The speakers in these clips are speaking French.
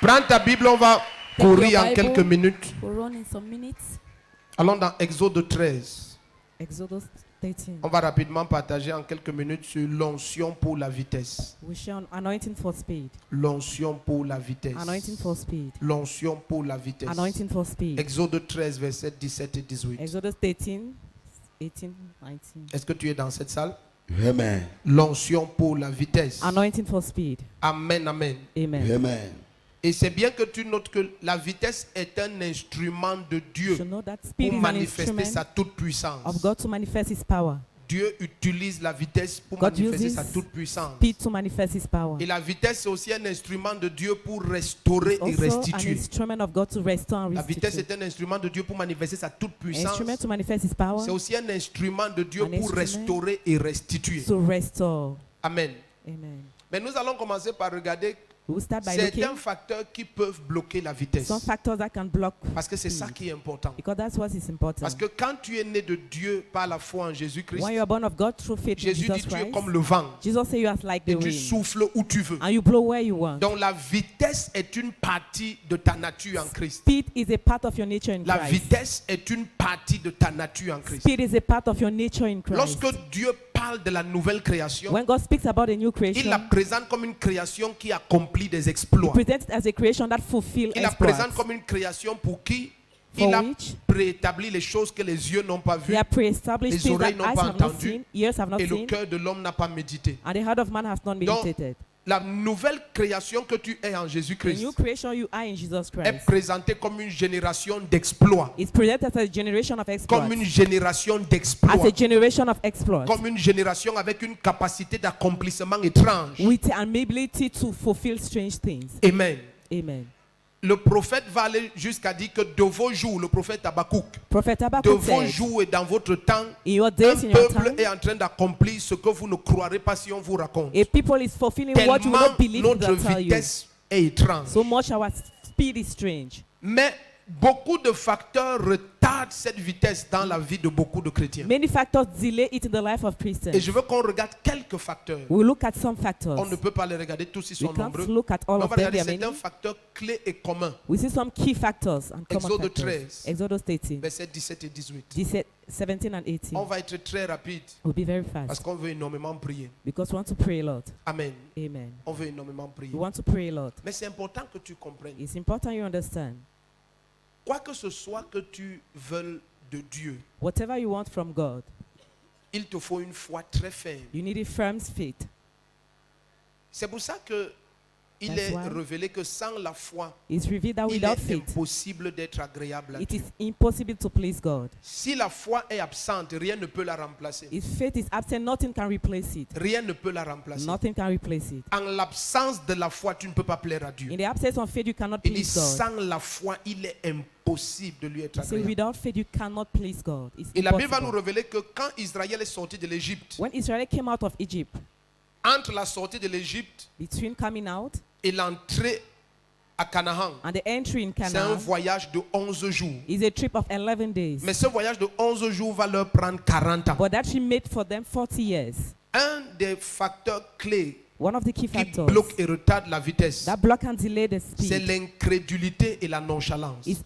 Prends ta Bible, on va courir en quelques minutes. We'll run in some minutes. Allons dans Exode 13. Exodus 13. On va rapidement partager en quelques minutes sur l'onction pour la vitesse. We share anointing for speed. L'onction pour la vitesse. Anointing for speed. L'onction pour la vitesse. Anointing for speed. Exode 13, versets 17 et 18. Exodus 13, 18, 19. Est-ce que tu es dans cette salle? Amen. L'onction pour la vitesse. Anointing for speed. Amen, amen. Amen. Amen. Et c'est bien que tu notes que la vitesse est un instrument de Dieu You should know that speed pour is an manifester instrument sa toute puissance. of God to manifest His power. Dieu utilise la vitesse pour God manifester uses sa toute puissance. Speed to manifest His power. Et la vitesse c'est aussi un instrument de Dieu pour restaurer et Also an restituer. instrument of God to restore and La vitesse restitute. est un instrument de Dieu pour manifester sa toute puissance. Instrument to manifest His power. C'est aussi un instrument de Dieu An pour instrument restaurer et restituer. To restore. Amen. Amen. Mais nous allons commencer par regarder We'll start by certains looking facteurs qui peuvent bloquer la vitesse. some factors that can block Parce que c'est ça speed. qui est important. Because that's what is important. Parce que quand tu es né de Dieu par la foi en Jésus-Christ, When you are born of God through faith in Jésus dit Jesus tu es Christ, comme le vent Jesus said you are like et the tu wind, souffles où tu veux. and you blow where you want. Donc la vitesse est une partie de ta nature en Christ. Speed is a part of your nature in La Christ. vitesse est une partie de ta nature en Christ. Speed is a part of your nature in Christ. Lorsque Dieu parle de la nouvelle création, When God speaks about a new il creation, la présente comme une création qui accomplit des exploits. present it as a creation that fulfills Il la exploits. présente comme une création pour qui For il a which préétabli les choses que les yeux n'ont pas vues They are pre-established les things oreilles that n'ont eyes pas have not entendu, seen, ears have not et le seen, cœur de l'homme n'a pas médité. and the heart of man has not Donc, meditated. la nouvelle création que tu es en The Jésus-Christ new creation you are in Jesus est Christ présentée comme une génération d'exploits, is presented as a generation of exploits, comme une génération as d'exploits, a generation of exploits, comme une génération avec une capacité d'accomplissement étrange. with an ability to fulfill strange things. Amen. Amen. Le prophète va aller jusqu'à dire que de vos jours, le prophète Habakkuk, Prophet de Habakkuk vos said, jours et dans votre temps, in your un days, in your peuple time, est en train d'accomplir ce que vous ne croirez pas si on vous raconte. a people is fulfilling what you will Tellement not believe notre they'll tell you. vitesse est étrange. So much our speed is strange. Mais beaucoup de facteurs retardent cette vitesse dans la vie de beaucoup de chrétiens. Many factors delay it in the life of Et Christians. je veux qu'on regarde quelques facteurs. We look at some factors. On ne peut pas les regarder tous, ils We sont can't nombreux. look at all Mais on of va them. regarder There are certains many. facteurs clés et communs. We see some key factors and common Exode factors. 13. Exodus 13, Versets 17 et 18. 17 and 18. On va être très rapide We'll be very parce fast qu'on veut énormément prier. because we want to pray a lot. Amen. Amen. On veut énormément prier. We want to pray a lot. Mais c'est important que tu comprennes. It's important you understand. Quoi que ce soit que tu veuilles de Dieu, Whatever you want from God, il te faut une foi très ferme. you need a firm faith. C'est pour ça que il That's est why révélé que sans la foi, It's revealed that il without est faith, impossible d'être agréable à it Dieu. is impossible to please God. Si la foi est absente, rien ne peut la remplacer. If faith is absent, nothing can replace it. Rien ne peut la remplacer. Nothing can replace it. En l'absence de la foi, tu ne peux pas plaire à Dieu. In the absence of faith, you cannot Il dit please God. sans la foi, il est impossible de lui être So agréable. without faith, you cannot please God. It's Et la Bible va nous impossible. révéler que quand Israël est sorti de l'Égypte, When Israel came out of Egypt, entre la sortie de l'Égypte between coming out et l'entrée à Canaan, and the entry in c'est un Canaan, voyage de 11 jours. is a trip of 11 days. Mais ce voyage de 11 jours va leur prendre 40 ans. But that she made for them 40 years. Un des facteurs clés One of the key qui factors bloque et retarde la vitesse, that block and delay the c'est speed l'incrédulité et la nonchalance. is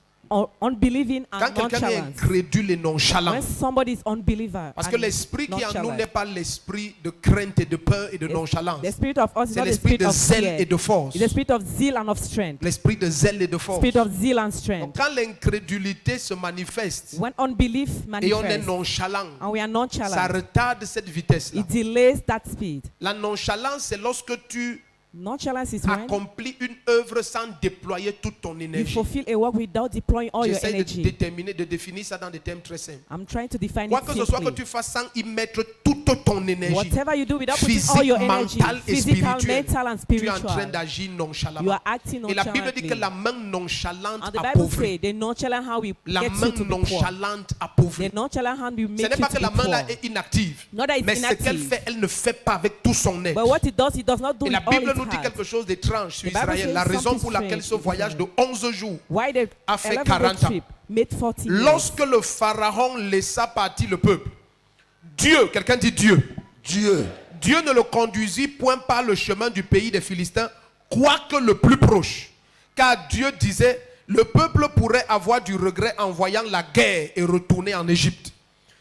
unbelieving Quand and quelqu'un est nonchalance. incrédule et nonchalant, When somebody is unbeliever parce que and l'esprit qui est en nous nonchalant. n'est pas l'esprit de crainte et de peur et de nonchalance. The spirit of us is C'est not the l'esprit spirit de of zèle fear. et de force. It's the spirit of zeal and of strength. L'esprit de zèle et de force. Spirit of zeal and Donc strength. quand l'incrédulité se manifeste When unbelief et on est manifests nonchalant, and we are ça nonchalant, retarde cette vitesse-là. it delays that speed. La nonchalance, c'est lorsque tu Nonchalance is when accomplis une œuvre sans déployer toute ton you énergie. fulfill a work without deploying all your J'essaie de energy. déterminer, de définir ça dans des termes très simples. I'm trying to define Quoi it que ce soit que simply. tu fasses sans y mettre toute ton énergie, Whatever you do without putting physique, all your energy, mentale et physical, spirituelle, mental and tu es en train spiritual, d'agir you nonchalamment. are acting Et la Bible dit que nonchalantly. la main nonchalante And the Bible appauvrit. says the nonchalant hand will La get main you to be poor. nonchalante The appauvrit. nonchalant hand will Ce make n'est you pas to que be la main poor. là est inactive. Not that it's Mais ce qu'elle inactive. fait, elle ne fait pas avec tout son être. But what it does not do Et it la all Bible its nous dit heart. quelque chose d'étrange sur The Bible Israël. says La raison something pour laquelle ce strange voyage de 11 jours Why the a fait 11 40 ans. trip made 40 years. Lorsque le pharaon laissa partir le peuple, Dieu, quelqu'un dit Dieu, Dieu Dieu ne le conduisit point par le chemin du pays des Philistins, quoique le plus proche, Car Dieu disait, le peuple pourrait avoir du regret en voyant la guerre et retourner en Égypte.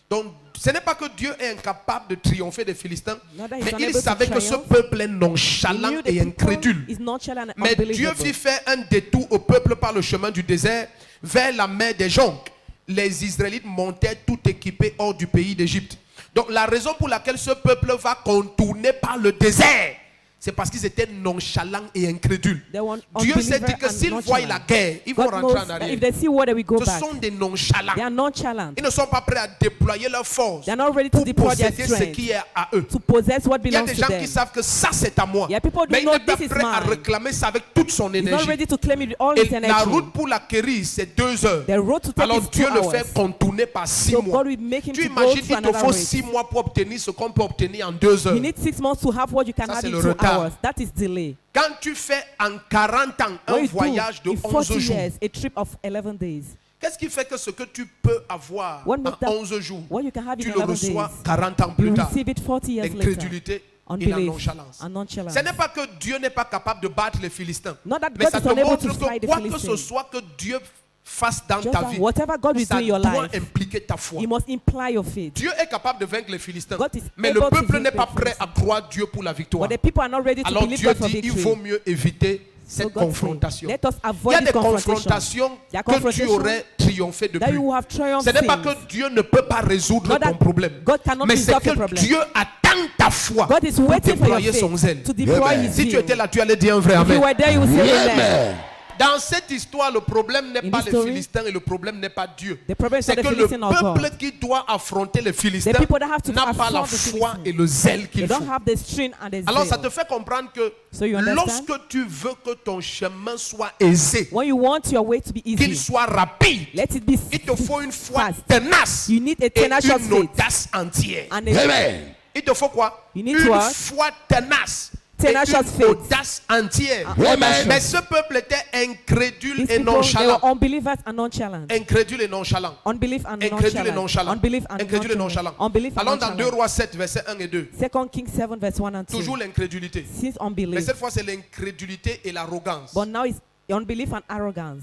Donc, ce n'est pas que Dieu est incapable de triompher des Philistins, Not that he's mais il unable to savait que ce triumph. peuple est He nonchalant knew the et people incrédule. is nonchalant and Mais Dieu unbelievable. fit faire un détour au peuple par le chemin du désert vers la mer des Jonques. Les Israélites montaient tout équipés hors du pays d'Égypte. Donc la raison pour laquelle ce peuple va contourner par le désert, c'est parce qu'ils étaient nonchalants et incrédules. They were Dieu s'est dit unbeliever que and s'ils voient nonchalant. la guerre, ils vont God rentrer knows en that arrière. if they see war, they will go Ce back. sont des nonchalants. They are nonchalant. Ils ne sont pas prêts à déployer leur force They are not ready to pour deploy their posséder ce strength qui est à eux. to possess what Il y a belongs des to gens them. qui savent que ça c'est à moi. Yeah, people do Mais il know n'est pas this is prêt à mine. réclamer ça avec toute son He's not énergie. ready to claim it with all his Et la energy. route pour l'acquérir, c'est 2 heures. The road to take Alors is 2 Dieu le hours. fait contourner par 6 So mois. God will make him Tu to go imagines, through il te another faut race. 6 mois pour obtenir ce qu'on peut obtenir en 2 heures. You need 6 months to have what you can Ça, have c'est in le 2 retard. hours. That is delay. Quand tu fais en 40 ans What un you voyage do de in 11 40 jours, years, a trip of 11 days. qu'est-ce qui fait que ce que tu peux avoir What makes en that- 11 jours, What you can have tu in le 11 reçois days, 40 ans you plus tard? receive it 40 years later. L'incrédulité et la Unbelief nonchalance. and nonchalance. Ce n'est pas que Dieu n'est pas capable de battre les Philistins. Not that Mais God ça is te unable montre to fight que the quoi que ce Philistines. soit que Dieu fasse dans Just ta that vie, whatever God will do ça in your doit life, impliquer ta foi. He must imply your faith. Dieu est capable de vaincre les Philistins. God is Mais le able to peuple vaincre n'est pas the prêt à croire Dieu pour la victoire. But the people are not ready to Alors believe Dieu God for dit, il victory. vaut mieux éviter So cette God confrontation. said, let us Il y avoid a this des confrontation. confrontations There are que tu confrontations aurais triomphé that depuis. you have triumphed Ce n'est pas since. que Dieu ne peut pas résoudre Not that ton problème. God cannot Mais c'est resolve your que problem. Dieu attend ta foi God is pour waiting for déployer your son faith zèle. to deploy Amen. His Si tu zeal. étais là, tu allais dire un vrai If you amen. were there, you will say amen. Amen. Dans cette histoire, le problème n'est In pas this les story, Philistins et le problème n'est pas Dieu. The problem is C'est not que the le Philistines or peuple God. qui doit affronter les Philistins The people that have to n'a pas la affront the foi Philistines. et le zèle They qu'il faut. don't have the strength and the Alors ça te zeal. fait comprendre que So you understand? lorsque tu veux que ton chemin soit aisé, When you want your way to be qu'il easy, soit rapide, let it be il te faut une foi fast. tenace You need a et tenacious une faith. audace entière. And a Amen. Il te faut quoi? You need Une what? foi tenace et Tenacious une faith. audace entière. Amen. Mais ce peuple était incrédule These et people, they were nonchalant. unbelievers and nonchalant. Incrédule et nonchalant. Unbelief and Incrédule et nonchalant. nonchalant. Unbelief and Incrédule et nonchalant. nonchalant. Unbelief and Allons dans 2 nonchalant. Rois 7, versets 1 et 2. 2 Kings 7 verse 1 and 2. Toujours l'incrédulité. Since Mais unbelief. cette fois, c'est l'incrédulité et l'arrogance. But now it's unbelief and arrogance.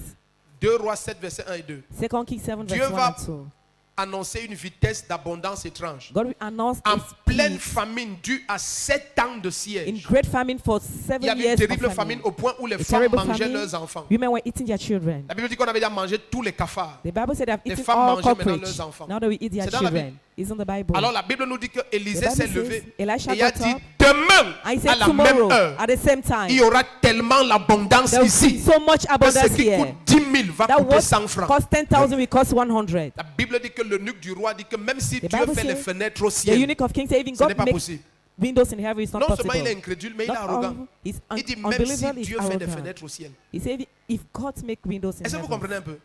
2 Rois 7, versets 1 et 2. 2 Kings 7 Dieu verse 1 va and 2. Annoncer une vitesse d'abondance étrange. God will announce En a pleine speed famine due à 7 ans de in siège. great famine for Il y 7 avait une years terrible of famine famine. au point où les A femmes terrible mangeaient famine. leurs enfants. Women were eating their children. La Bible dit qu'on avait déjà mangé tous les cafards. The Bible said they have Les eaten femmes all mangeaient maintenant cockroach. leurs enfants. Now they will eat their C'est dans la children. It's in the Bible. Alors la Bible nous dit que Élisée The s'est Bible levé says Elisha et il a got dit up demain and he à said la tomorrow même heure at the same time il y aura tellement l'abondance there will be ici so much que ce abundance qui here coûte 10 000 va that coûter what 100 francs. cost 10,000 will cost 100. La Bible dit que l'eunuque du roi dit que même si The Dieu Bible fait les says fenêtres au The ciel, eunuch of King said even ce n'est God pas makes possible. windows in heaven is not Non possible. seulement il est incrédule, mais il est Not arrogant. all, he's Il dit même unbeliever, si he's Dieu fait des arrogant. fenêtres au ciel. He said if God make windows in Est-ce que vous heaven. comprenez un peu?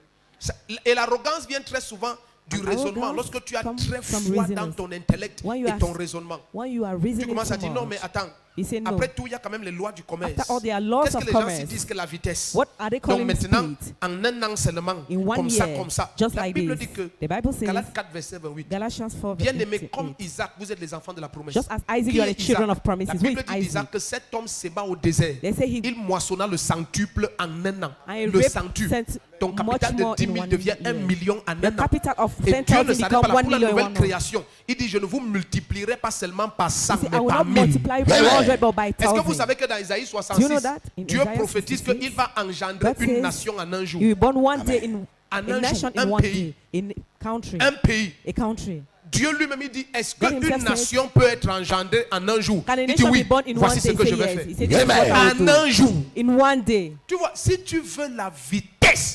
Et l'arrogance vient très souvent du And raisonnement. arrogance Lorsque tu as comes très from foi reasoning. dans ton intellect When you et are- ton raisonnement, When you are tu reasoning commences à too dire non, much, mais attends. he said no. Après tout, il y a quand même les lois du commerce. After all, there are laws Qu'est-ce of que les gens commerce. se disent que la vitesse? What are they Donc calling maintenant, speed? en un an seulement, In one comme ça, year, comme ça. just La like Bible this. dit que, The Bible says, Galates 4, verset 28. Galatians 4 Bien verse aimé, comme 28. Isaac, vous êtes les enfants de la promesse. Just as Isaac, Qui you are est the children Isaac? of promises. La Who Bible is dit d'Isaac Isaac? que cet homme s'ébat au désert. They say he Il moissonna le centuple en un an. and he Le raped centuple. Ton much capital de more 10 in 000 one devient 1 year. million en The un an. capital of Et Dieu ne 10,000 s'arrête become pas là 1 pour la million in nouvelle 1 month. création. Il dit, je ne vous multiplierai pas seulement par 100, He said, I mais will par not 1000. multiply by Amen. 100 but by Est-ce que vous 1,000. savez que dans Isaïe Do you 66, know that? In Dieu Isaiah prophétise 66, qu'il va engendrer God une says nation en un jour. You will born one day in En a un nation jour, in un one pays. day, in a country, Un pays. a country. Dieu lui-même il dit, est-ce God himself qu'une says, nation peut être engendrée en un jour? Can a Il dit nation oui, be born in voici one ce day? que Say je vais yes. faire. He said, this is what Amen. I will En do. un jour. In one day. Tu vois, si tu veux la vitesse,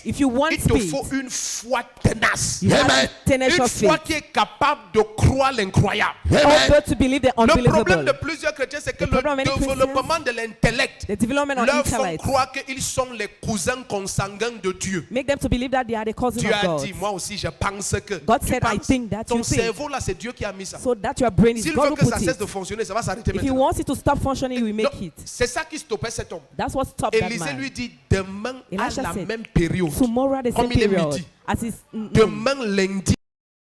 If you want il te speed, faut une foi tenace. you have Amen. Une tenacious foi faith. qui est capable de croire l'incroyable. Amen. Also to believe the Le problème de unbelievable. plusieurs chrétiens, c'est que The le problem of many développement de l'intellect The development of leur font intellect croire qu'ils sont les cousins consanguins de Dieu. make them to believe that they are the cousin Dieu of a God. dit, moi aussi je pense que. God Tu said, I penses? think that Ton you think. cerveau là, c'est Dieu qui a mis ça. So that your brain is S'il God veut who que put ça cesse de it. fonctionner, ça va s'arrêter If he maintenant. wants it to stop functioning, he will Donc, make it. c'est ça qui stoppait cet homme. That's what stopped that Élisée man. lui dit, demain à Elisha la said, même période, Tomorrow at the comme same il est period, midi, as is noon, demain lundi,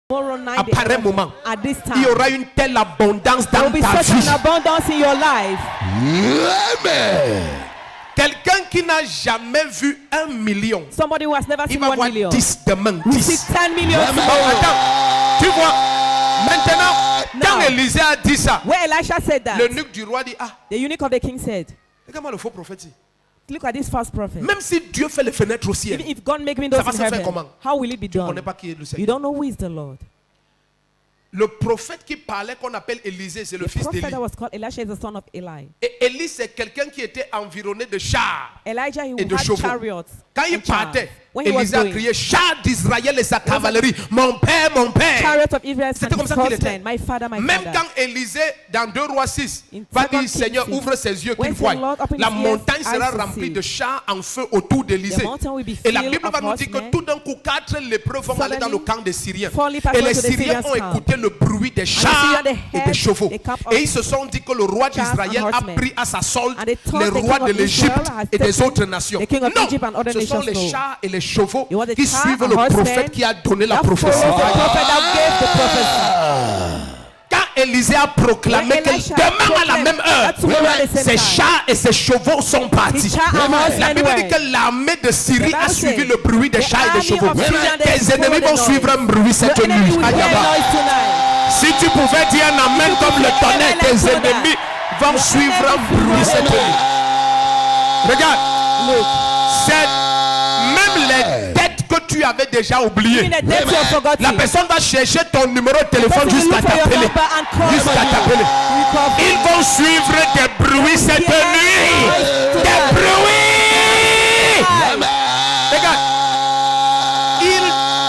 tomorrow night, à pareil moment, at this il y time, aura une telle abondance there dans will be ta such vie. an abundance in your life. Amen. Quelqu'un qui n'a jamais vu 1 million, Somebody who has never il seen va 1 voir million. 10 demain. We 10. see 10 million Bon, tomorrow. attends, tu vois, maintenant, quand Now. Élisée a dit ça, Where Elisha said that, l'eunuque du roi dit, ah, the eunuch of the king said, regarde-moi le faux prophète. ici. look at this false prophet. Même si Dieu fait les fenêtres au ciel, Even if God make windows Ça va in se faire heaven, comment? how will it be tu ne connais done? pas qui est le You Seigneur. don't know who is the Lord. Le prophète qui parlait, qu'on appelle Élisée, c'est le The fils prophet d'Élie. that was called Elisha is the son of Eli. Et Élie, c'est quelqu'un qui était environné de chars. Elijah, he Et de had chevaux. chariots. Quand il and chariots. partait, When he was Élisée a going, crié, chars d'Israël et sa cavalerie, mon père, mon père. chariots of Israel C'était and comme his ça qu'il était. horsemen, my father, my Même father. quand Élisée, dans 2 Rois 6, In va 2 dire, Kings Seigneur, 6, ouvre ses yeux when qu'il the voie. Lord opened La his ears, montagne sera eyes to remplie see. de chars en feu autour d'Élisée. The mountain will be Et la filled Bible va of nous dire que horsemen. tout d'un coup, 4 lépreux vont aller dans le camp des Syriens. Four lepers Et went les to the Syriens Syrians' ont camp. écouté le bruit des chars Syrians, they et des heard chevaux. the camp of Et ils se sont dit que le roi chariots d'Israël and a horsemen. pris à sa solde And they thought les the rois king de of l'Égypte Israel has et des taken autres nations. the king of Egypt and Non, other ce sont nations, les no. chars et les chevaux It was the qui char suivent and le horsemen prophète qui a donné la that prophétie. follows the prophet that gave the prophecy. Quand Élisée a proclamé When que Elisha demain à la proclaimed même heure, that tomorrow at the same ces time, chars et ces chevaux sont partis. his char and La horsemen Bible dit went. que l'armée de Syrie The a Bible suivi says, le bruit des the chars et des army chevaux. of Syria, they Tes ennemis followed the vont noise. suivre un bruit cette Your enemy nuit. will hear Ayaba. noise tonight. Si tu pouvais dire un amen you comme could le say tonnerre, amen tes like thunder. ennemis vont Your suivre un enemies will bruit follow cette the nuit. Regarde, Look, c'est même les dettes que tu avais déjà oubliées. even the death you have forgotten. La personne va chercher ton numéro de téléphone Person will jusqu'à look for your t'appeler. number and call Jusqu'à for you. t'appeler. You call for Ils vont suivre des bruits cette Yeah. nuit. Yeah. Des bruits. Regarde. Il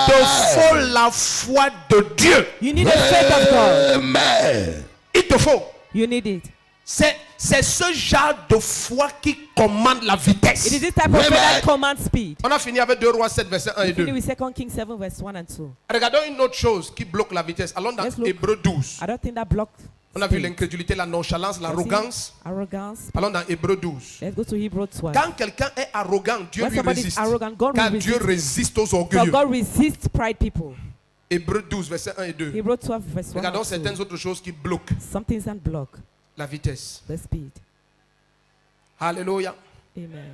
te faut la foi de Dieu. You need the faith of God. Il te faut. You need it. C'est ce genre de foi qui commande la It vitesse. is this type of faith that commands speed. On a fini avec 2 Rois 7, verset 1 et 2. Finish with 2 Kings 7 verse 1 and 2. Regardons une autre chose qui bloque la vitesse. Allons dans Let's look. Hébreux 12. I don't think that blocked On a vu speed. l'incrédulité, la nonchalance, l'arrogance. Arrogance. Allons dans Hébreux 12. Let's go to Hebrews 12. Quand quelqu'un est arrogant, Dieu When lui somebody is résiste. arrogant, God Car will Dieu resist. résiste aux For orgueilleux. God resists pride people. Hébreux 12, verset 1 et 2. Hebrews 12 verse 1 Regardons and 2. certaines autres choses qui bloquent Some things that block la vitesse. the speed. Alléluia. Amen.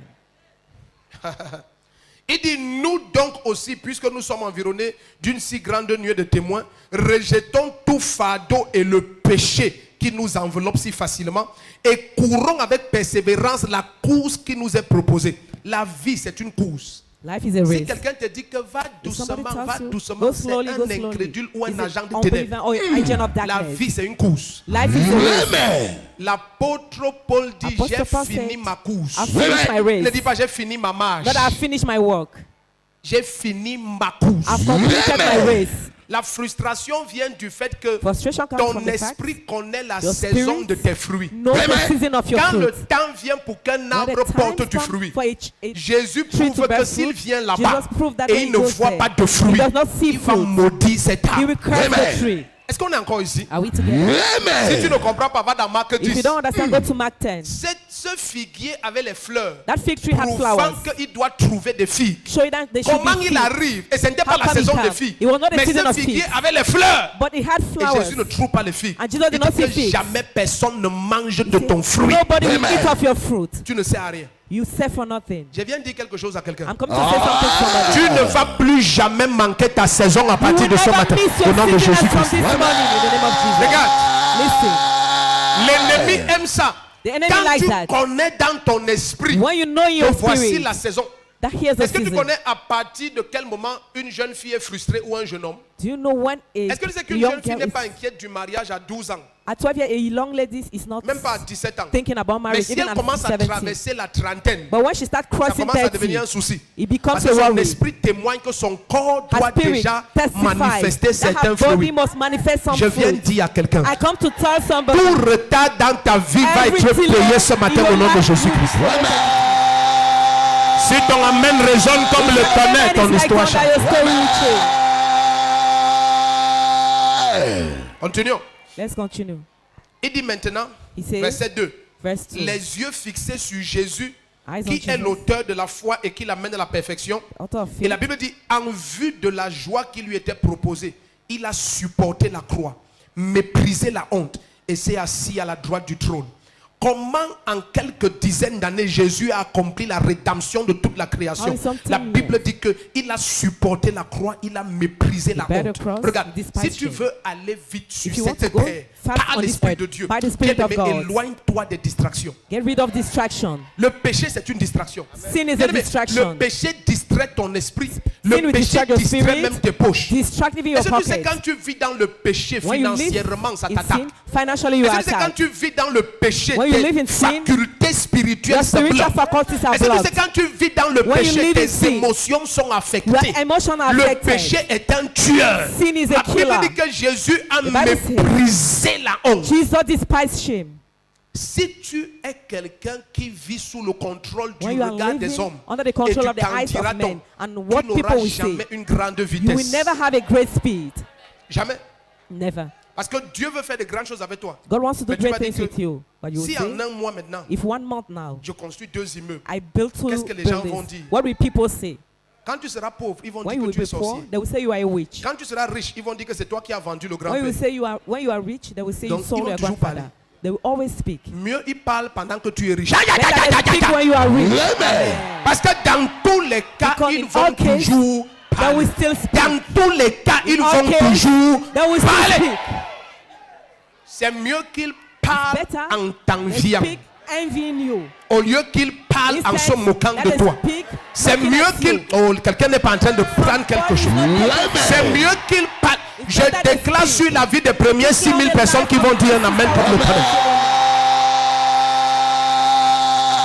Il dit, nous donc aussi, puisque nous sommes environnés d'une si grande nuée de témoins, rejetons tout fardeau et le péché qui nous enveloppe si facilement et courons avec persévérance la course qui nous est proposée. La vie, c'est une course. Life is a Si race. quelqu'un te dit que va If somebody doucement, va tells you, doucement, go c'est slowly, go un slowly. incrédule ou un Is agent it de unbeliever ténèbres. or an agent of La darkness? vie, c'est une course. Life is a race. L'apôtre Paul dit, Apostle j'ai Paul fini said, ma course. I've finished my race. Ne dis pas, j'ai fini ma marche. But I've finished my work. J'ai fini ma course. I've completed my race. La frustration vient du fait que Frustration comes ton from the fact esprit connaît la your saison spirit de tes fruits. know the season of your Quand le fruit. temps vient pour qu'un When arbre the porte time du comes fruit, for a Jésus tree prouve to bear que s'il fruit, vient là-bas Jesus proved that et when il he ne goes voit there, pas de he fruits, does not see il va fruit. maudire cet He will arbre. curse the tree. Est-ce qu'on est encore ici? Are we together? Si tu ne comprends pas, va dans Marc If 10. you don't understand, go to Mark 10. Ce figuier avait les fleurs, That fig tree had prouvant flowers. qu'il doit trouver des figues. Showing that they should Comment be il figs. arrive? Et ce n'était pas How la come he saison come? des figues. It was not the Mais season ce of figuier figs. avait les fleurs. But it had Et flowers. Jésus ne trouve pas les figues. And Jesus did Il not dit see que figs. jamais personne ne mange de ton fruit. Nobody will eat off your fruit. Tu ne sais à rien. You say for nothing. Je viens de dire quelque chose à quelqu'un. I'm coming to say something to somebody. Tu ne vas plus jamais manquer ta saison à You partir will de ce never matin. miss Au your nom de season from Jésus-Christ. this morning in the name of Jesus. Regarde, Listen. l'ennemi aime ça. The enemy Quand likes tu that. connais dans ton esprit When you know in que your voici spirit la saison. that here's the Est-ce que tu season. connais à partir de quel moment une jeune fille est frustrée ou un jeune homme? Do you know when Est-ce que tu sais a qu'une young jeune fille girl n'est is, pas inquiète du mariage à 12 ans? at 12 years, a young lady is not Même pas à 17 ans. thinking about Mais marriage, si even elle at commence à 17. traverser la trentaine, But when she starts ça crossing commence à devenir 30, un souci. it becomes Parce a que son worry. esprit témoigne que son corps doit Her spirit déjà testifies manifester that certains her body fruits. must manifest some Je viens fruit. dire à quelqu'un, I come to tell somebody, tout retard dans ta vie va être Every delay payé ce matin in au your nom de life Jésus-Christ. Si ton amen résonne comme le tonnerre, ton histoire change. Continuons. Let's continue. Il dit maintenant, He says, verset 2, verse 2. les yeux fixés sur Jésus, Eyes on qui est Jesus, l'auteur de la foi et qui l'amène à la perfection. author of Et la faith. Bible dit, en vue de la joie qui lui était proposée, il a supporté la croix, méprisé la honte et s'est assis à la droite du trône. comment en quelques dizaines d'années Jésus a accompli la rédemption de toute la How création. in some La 10 Bible years. dit qu'il a supporté la croix, il a méprisé la better honte. cross, Regarde, he despised si tu shame. veux aller vite sur If you want cette to go terre, fast par on this l'Esprit earth, de Dieu, by the Spirit of bien-aimé, God. éloigne-toi des distractions. Get rid of distraction. Le péché, c'est une distraction. Sin is a Bien-aimé, distraction. le péché distrait ton esprit. Sin Le will péché distract your distrait spirit. même tes poches. Distract even your Est-ce que tu sais, pocket. quand tu vis dans le péché, When you live financièrement, ça in t'attaque. sin, financially you Est-ce are que tu sais, quand attacked. tu vis dans le péché, When you live in tes sin, facultés spirituelles Your se spiritual bloquent. faculties are Est-ce que tu sais, blocked. quand tu vis dans le When you péché, live in tes sin, émotions sont affectées. Your emotions are Le affected. péché est un tueur. Sin is a La Bible killer. dit que Jésus a The Bible says- méprisé la honte. Jesus despised shame. Si tu es quelqu'un qui vit sous le contrôle du When you are regard des living hommes, under the et control tu of the t'en eyes diras of donc, men, and tu what people n'auras will jamais say, une grande you will vitesse. never have a great speed. Jamais. Never. Parce que Dieu veut faire de grandes choses avec toi. God wants to do Mais tu vas great dire things que with you. But you will Si say, en un mois maintenant, if 1 month now, je construis 2 immeubles, I built 2 Qu'est-ce que les gens vont buildings, dire? what will people say? quand tu seras pauvre, ils vont When dire you que will tu es be poor, sorcier. they will say you are a witch. Quand tu seras riche, ils vont dire que c'est toi qui as vendu le When you will grand-père. say when you are rich, they will say Donc, you ils sold vont your toujours grandfather. parler. They will always speak. Mieux, ils parlent pendant que tu es riche. Better they speak when you are rich. Amen. Parce que dans tous les cas, Because ils in vont all cases, toujours They parler. will still speak. Dans tous les cas, ils all vont cases, toujours They will still parler. speak. C'est mieux qu'ils parlent Better en they t'enviant speak envying you. au lieu qu'ils parlent en se Instead, moquant let de them toi. speak C'est looking mieux at qu'ils... you. Oh, quelqu'un n'est pas en train de prendre quelque chose. C'est mieux qu'ils parlent. Je better they déclare speak. sur la vie des premières 6000 personnes qui vont dire un amen comme le Père.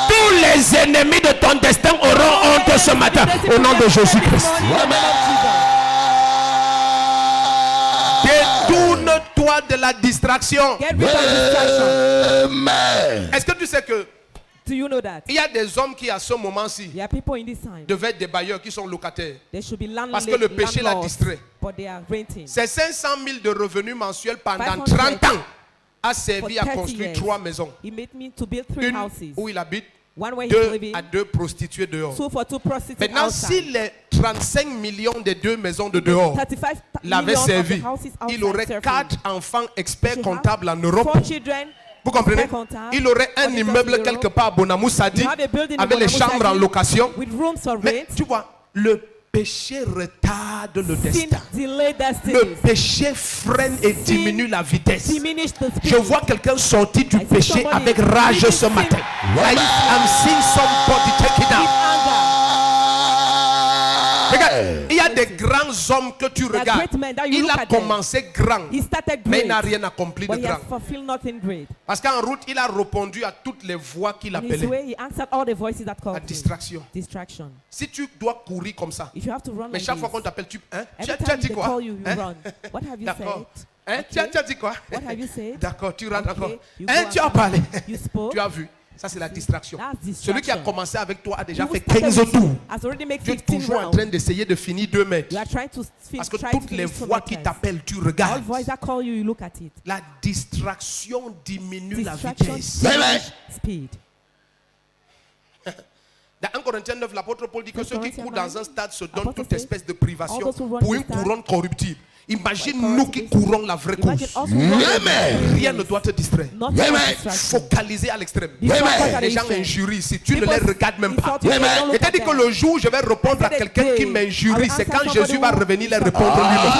Tous les ennemis de ton destin auront honte ce matin au nom de Jésus-Christ. Détourne-toi de la distraction. Get rid of distraction. Est-ce que tu sais que Do you know that? il y a des hommes qui à ce moment-ci There are people in this time. devaient être des bailleurs qui sont locataires. They should be Parce que le péché l'a distrait. but they are renting. C'est 500 000 de revenus mensuels pendant 500 30 ans a servi For à 30 construire years. 3 maisons. He made me to build 3 Une houses. où il habite, One where he's 2 living, à 2 prostituées dehors. 2 for 2 prostitutes Maintenant, outside. si les 35 millions des 2 maisons de dehors 35 l'avaient millions of servi, the houses outside il aurait serve 4 him. enfants experts You should comptables en have Europe. 4 children. Vous comprenez? expert comptable, Il aurait un auditeurs immeuble bureau. quelque part à Bonamou Sadi You have a building in avec les Bonamou chambres en Sadi location. with rooms for Mais rent. tu vois, le péché retarde le Sin destin. delay destinies. Le péché freine et Sin diminue la vitesse. Diminish the Je speed. vois quelqu'un sortir du I see péché somebody avec rage leaving ce sin matin. with I'm seeing somebody take it With out. anger. Regarde, il y a des grands hommes que tu There are regardes. great men that you Il look a at them. commencé grand, He started mais great, il n'a rien accompli de but he grand. has fulfilled nothing great. Parce qu'en route, il a répondu à toutes les voix qu'il In his appelait. way, he answered all the voices that La called him. distraction. Distraction. Si tu dois courir comme ça, If you have to run mais like chaque fois this, qu'on t'appelle, tu every as time dit they quoi? call you, you Hein? run. What have you D'accord. said? Hein? Okay. Tu as dit quoi? What have you said? D'accord, tu rentres Okay, encore. you Hein, go tu as out. parlé. You spoke. Tu as vu. Ça, c'est la distraction. That's Celui qui a distraction. commencé avec toi a déjà Who fait started 15 with you tours. has already made Tu es 15 toujours en rounds. train d'essayer de finir 2 mètres. You are trying to Parce que try to toutes les finish 2 voix qui meters. t'appellent, tu All regardes. voices that call you, you look at it. La distraction diminue la Distraction vitesse. diminish speed. Dans 1 Corinthiens 9, l'apôtre Paul dit que 1 ceux qui Corinthiens courent 9, dans un stade se donnent apôtre toute dit, espèce de privation all those who run pour this une stade, couronne corruptible. Imagine Like nous qui corruptible. courons la vraie Imagine course. us who run the Rien ne race, doit te distraire. not for distraction. Focalisé à l'extrême. Be focused at Les gens the extreme. injurient ici. Tu ne People les regardes même pas. insult you, they don't look Et t'as at dit que them. le jour où je vais répondre à I said quelqu'un that qui day, m'injurie, I will c'est quand answer Jésus va somebody revenir les who- répondre lui-même.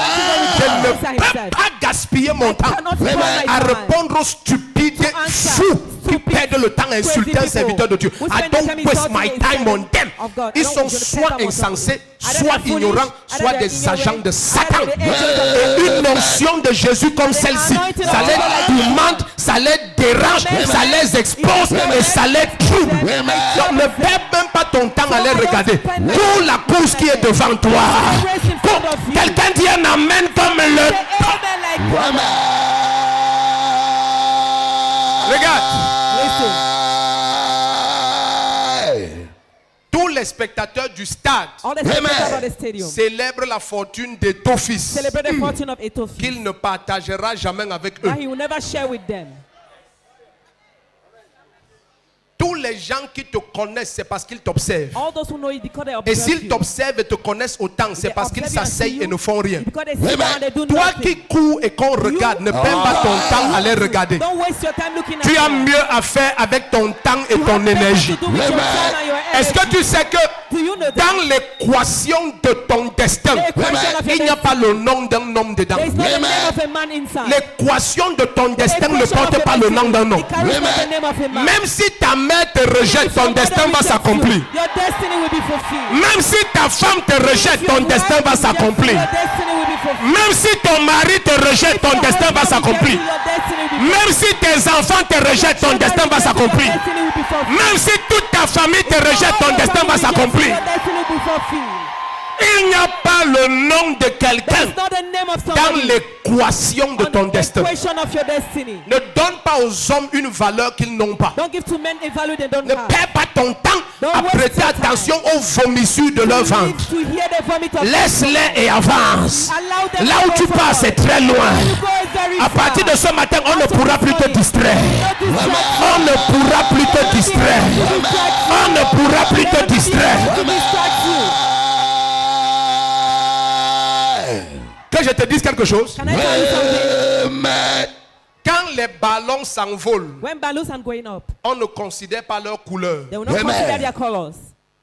Je ne Answer peux himself. pas gaspiller mon temps cannot spend my à time répondre aux stupides answer fous qui stupid, perdent le temps à insulter un people serviteur de Dieu. who I spend don't their time waste insulting my the time on servant them. of God. Ils I don't- sont je ne soit perds pas mon temps. insensés, Either soit they're foolish, ignorants, either soit they're des agents de ignorant, Satan. either they're agents of Et une onction de Jésus comme celle-ci, anointing ça of les God like tourmente, ça les dérange, Amen. ça les expose et ça les trouble. Amen. Donc ne perds même pas ton temps à les So I don't regarder. spend my Pour la course qui est devant toi. race in front of you. Quelqu'un dit un amen comme le... Say amen like God. Regarde, Listen. tous les spectateurs du stade All the spectators of the stadium célèbrent la fortune de ton fils celebrate the fortune of Etophel. qu'il ne partagera jamais avec eux. But he will never share with them. Tous les les gens qui te connaissent, c'est parce qu'ils t'observent. All those who know you because they Et observe s'ils you. t'observent et te connaissent autant, c'est They parce qu'ils observe you and see s'asseyent you et ne font rien. Because they sit down, they do Toi nothing. qui cours et qu'on regarde, ne perds pas ton temps à les regarder. Don't waste your time looking at Tu as them. mieux à faire avec ton temps et You ton have better énergie. to do with your time and your Est-ce que energy. tu sais que Do you know that? dans l'équation de ton destin, The equation of your il n'y a destiny. pas le nom d'un homme dedans. There is not the name of a man inside. L'équation de ton destin ne Equation of porte your pas le nom destiny. d'un homme. It carries not the name of a man. Même si ta mère te rejette, If ton your mother destin va rejects s'accomplir. you, your destiny will be fulfilled. Même si ta femme te rejette, If ton your destin wife va rejects you, s'accomplir. your destiny will be fulfilled. Même si ton mari te rejette, If ton your destin va husband s'accomplir. rejects you, your destiny will be fulfilled. Même si tes enfants te rejettent, ton destin va s'accomplir. Your destiny will be fulfilled. Même si toute ta famille te rejette, ton destin va s'accomplir. Your destiny will be fulfilled. Il n'y a pas le nom de quelqu'un That's not the name of dans somebody. l'équation de ton On the destin. equation of your destiny. Ne donne pas aux hommes une valeur qu'ils n'ont pas. Don't give to men a value they don't Ne have. perds pas ton temps Don't à waste prêter your time. attention aux vomissures de leur You ventre. need to hear the vomit of Laisse-les et avance. Allow them Là to où go tu forward. pars, c'est très loin. You go very À partir de far. ce matin, on ne pourra plus te distraire. Not distract On ne pourra plus te distraire. On ne pourra plus te distraire. to distract you. Que je te dise quelque chose. Can I tell you something? Quand les ballons s'envolent, When balloons are going up, on ne considère pas leur couleur. they will not consider their colors.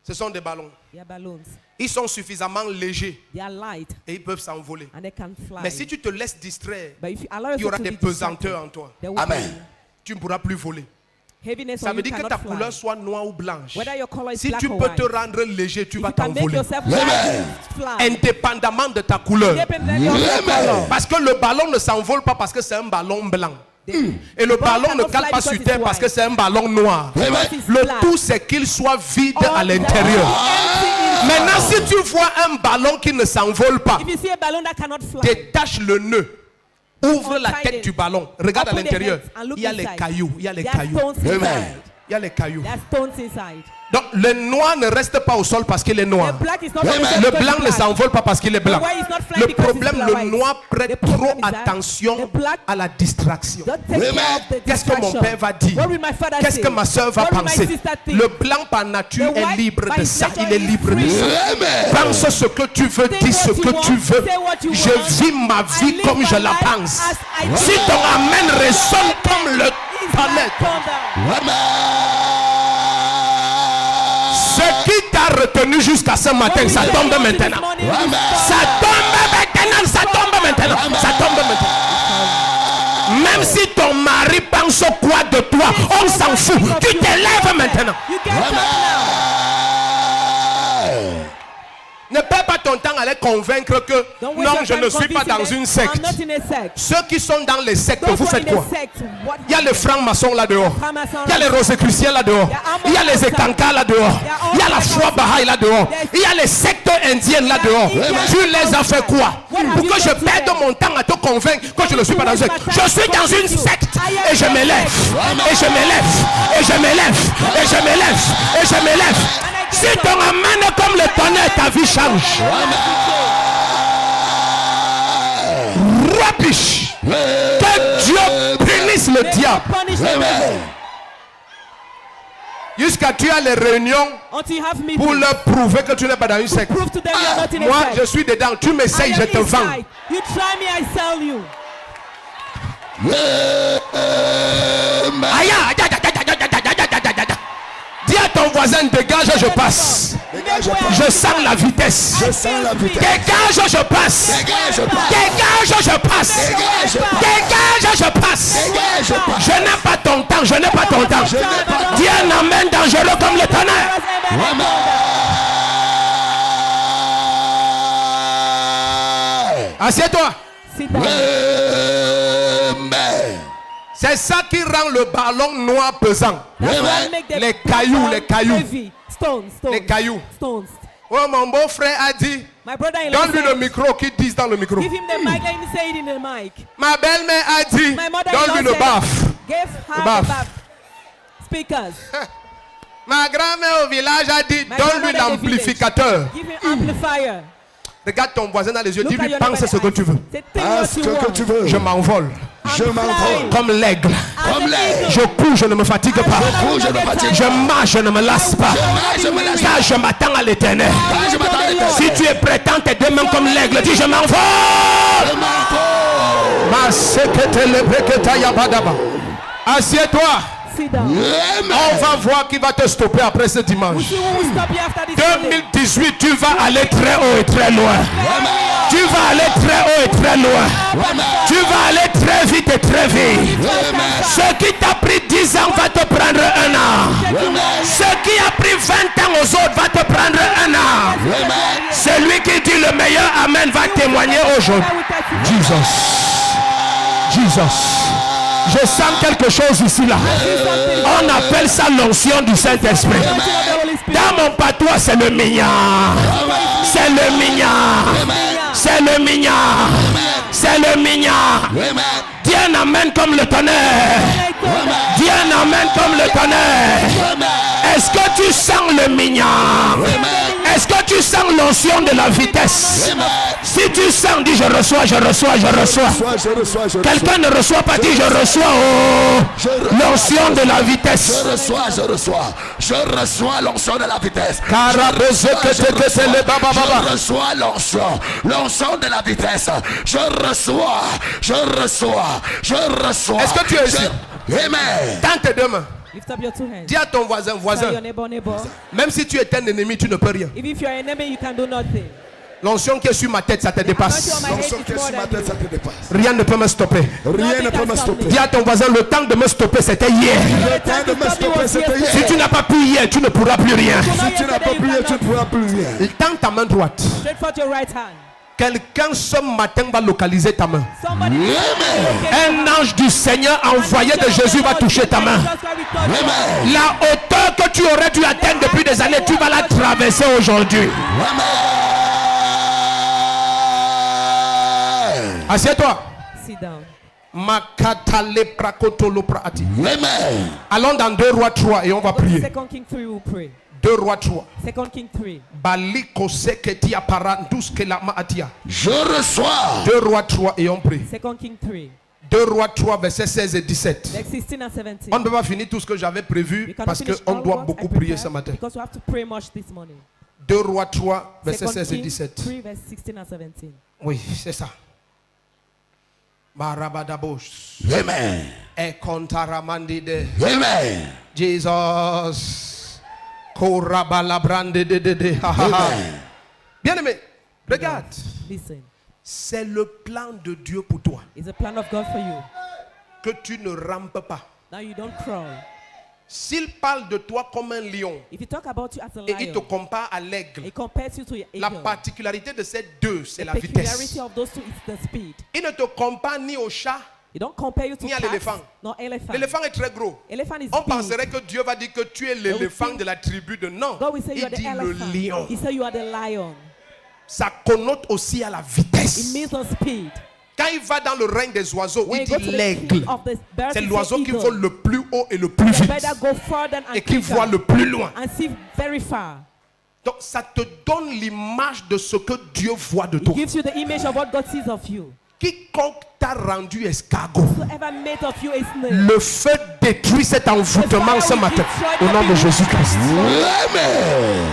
Ce sont des ballons. They are balloons. Ils sont suffisamment légers They are light et ils peuvent s'envoler. and they can fly. Mais si tu te laisses distraire, But if you allow il y aura yourself to des be distracted, pesanteurs en toi. there will Amen. be Tu ne pourras plus voler. heaviness Ça on veut you dire que cannot ta fly. couleur soit noire ou blanche. Whether your color is Si black tu or peux white, te rendre léger, tu if vas you can make t'envoler. yourself light, fly. Indépendamment de ta couleur. Independently of your color. Parce que le ballon ne s'envole pas parce que c'est un ballon blanc. Et le ballon ne cannot cale fly pas because sur it's terre parce white. que c'est un ballon noir. Because it's Le black. tout c'est qu'il soit vide All à that l'intérieur. empty inside. Maintenant si tu vois un ballon qui ne s'envole pas, If you see a balloon that cannot fly, détache le nœud. Ouvre la Untie tête it. du ballon. Regarde à Open the l'intérieur. heads and look Il y a les inside. cailloux. Il y a les there are cailloux. stones inside. Il y a les cailloux. There are stones inside. Donc le noir ne reste pas au sol parce qu'il est noir. The black is not on the same Le because blanc it's ne black. s'envole pas parce qu'il est blanc. The white is not flying Le because problème, it's le white. noir prête The trop problem is that attention the black à la distraction. Don't take care of the Qu'est-ce que mon distraction. père va dire? What will my father Qu'est-ce say? que ma soeur va What will my penser? sister think? Le blanc par nature The est white libre by de ça. nature Il est is libre de free. ça. Pense ce que tu veux, Think dis what ce you que want, tu veux. say what you Je want. vis ma I vie live comme my je la life pense. as I Si do. ton amen résonne comme le It's tonnerre, like thunder. ce qui t'a retenu jusqu'à ce matin, What ça we tombe say maintenant. this morning is Ça tombe maintenant, ça tombe maintenant, ça tombe maintenant. Même si ton mari pense quoi de toi, on s'en fout. Tu te lèves maintenant. You get up now. Ne perds pas ton temps à les convaincre que Don't waste non, your je time ne suis pas convincing dans them, une secte. I'm not in a sect. Ceux qui sont dans les sectes, Those vous who are faites in a quoi? sect, what Il y a les francs-maçons là dehors. Francs-maçons Il y a les rosicruciens là dehors. Il y a les écancas là dehors. Il y a la foi Baha'i là dehors. Il y a les sectes indiennes là dehors. Tu les as fait quoi? Pourquoi je perds mon temps à te convaincre que je ne suis pas dans une secte? Je suis dans une secte et je m'élève. Et je m'élève. Et je m'élève. Et je m'élève. Et je m'élève. Si ton amène comme le tonnerre, ta vie change. Rubbish. Que Dieu punisse le diable. punish them Jusqu'à tu as les réunions until you have me pour leur prouver que tu n'es pas dans une secte. prove to them you're not in a Moi, sect. je suis dedans. Tu I m'essayes, am je te vends. inside. You try me, I sell you. Aïe, aïe, aïe, aïe, aïe, aïe, aïe, aïe, aïe, aïe, aïe. Dis à ton voisin, dégage, je passe. Je sens la vitesse. Je sens la vitesse. Dégage, je passe. Dégage, je passe. Dégage, je passe. Dégage, je passe. Dégage, je passe. Dégage, je passe. Je n'ai pas ton temps, je n'ai pas ton temps. Dis un amen dangereux comme le tonnerre. Assieds-toi. Sit down. Amen. C'est ça qui rend le ballon noir pesant. That's why I make them Les cailloux, les cailloux. heavy. Stones, stones. Les cailloux. Stones. Oh, mon beau-frère a dit, My brother-in-law donne-lui le said, micro, qu'il dise dans le micro. give him the mic, let him say it in the mic. Ma belle-mère a dit, My mother-in-law donne-lui le said, baf. give her Baf. the baf. Speakers. Ma grand-mère au village a dit, My donne-lui grandmother in the l'amplificateur. Give him amplifier. Regarde ton voisin dans les yeux, Look dis-lui, at your pense ce que neighbor tu veux. Say, think Ah, what ce you que want. tu veux. Je m'envole Je m'envole. comme l'aigle. Comme l'air. Je cours, je ne me fatigue pas. Je cours, je ne fatigue Je pas. marche, je ne me lasse pas. Je me lasse Car je m'attends à l'éternel. pas. Je m'attends à l'éternel. Si tu es prêt, tends tes deux mains comme l'aigle. Dis, je m'envole. Je m'envole. Assieds-toi. Sit down. Amen. On va voir qui va te stopper après ce dimanche. See who will stop you after this Sunday. 2018, tu vas aller très haut et très loin. Tu vas aller très haut et très loin. Tu vas aller très vite et très vite. Ce qui t'a pris 10 ans va te prendre un an. Ce qui a pris 20 ans aux autres va te prendre un an. Celui qui dit le meilleur Amen va témoigner aujourd'hui. Jesus. Je sens quelque chose ici là. On appelle ça l'onction du Saint-Esprit. Dans mon patois, c'est le mignon. C'est le mignon. C'est le mignon. C'est le mignon. Dis un amen comme le tonnerre. Dis un amen comme le tonnerre. Est-ce que tu sens le mignon? Est-ce que tu sens l'onction de la vitesse? Si tu sens, dis je reçois, je reçois, je reçois. Je reçois. Quelqu'un ne reçoit pas, dis je reçois l'onction de la vitesse. Je reçois l'onction de la vitesse. Je reçois l'onction de la vitesse. Je reçois. Est-ce que tu es ici? Amen. Tends tes deux mains. Lift up your two hands. Dis à ton voisin, Tell voisin, your neighbor. même si tu es un ennemi, tu ne peux rien. If you're an enemy, you can do nothing. L'onction qui est sur ma tête, ça te dépasse. Anointing on my L'onction head qui est is more sur ma than tête, you. ça te dépasse. Rien ne peut me stopper. Rien ne peut me stopper. Dis à ton voisin, le temps de me stopper, c'était hier. Le temps de me stopper, c'était hier. Si tu n'as pas pu hier, tu ne pourras plus rien. Si tu n'as pas prié, tu ne pourras plus rien. Tends ta main droite. Straight forth your right hand. Quelqu'un ce matin va localiser ta main. Somebody. Un ange du Seigneur envoyé de Jésus va toucher ta main. La hauteur que tu aurais dû atteindre depuis des années, tu vas la traverser aujourd'hui. Assieds-toi. Sit down. Amen. Allons dans 2 Rois 3 et on va Go to prier. 2 King 3, we'll pray. 2 Rois 3. 2 King 3. Baliko seketia parandus kelama atia. Je reçois. 2 Rois 3 et on prie. 2 King 3. 2 Rois 3 versets 16 et 17. Like 16 and 17. On ne peut pas finir tout ce que j'avais We prévu cannot parce finish qu'on all doit what beaucoup I prier prepared ce matin. because we have to pray much this morning. 2 Rois 3 versets 2 16 et King 17. 3 verse 16 and 17. Oui, c'est ça. Marabadabosh. Amen. E kontaramandide. Amen. Jesus. Korabalabrande de. Amen. Bien aimé, regarde. Listen. C'est le plan de Dieu pour toi. It's a plan of God for you. Que tu ne rampes pas. Now you don't crawl. S'il parle de toi comme un lion If you talk about you as a et il te lion, compare à l'aigle, it compares you to your la eagle. particularité de ces deux, c'est The la vitesse. peculiarity of those two is the speed. Il ne te compare ni au chat, You don't compare you to ni à cats, l'éléphant. nor elephant. L'éléphant est très gros. Elephant is On big. penserait que Dieu va dire que tu es l'éléphant de la tribu de non. God will say you Il are the dit le elephant. lion. He said you are the lion. Ça connote aussi à la It vitesse. means on speed. Quand il va dans le règne des oiseaux, When il you go dit to the l'aigle. king of the birds, C'est he l'oiseau says qui eagle. vole le plus haut et le plus The vite. better go further and Et qui quicker voit le plus loin. and see very far. Donc ça te donne l'image de ce que Dieu voit de It toi. gives you the image of what God sees of you. Quiconque t'a rendu escargot, Whoever made of you a snail. le feu détruit cet envoûtement ce matin. Au nom de Jésus-Christ. Amen.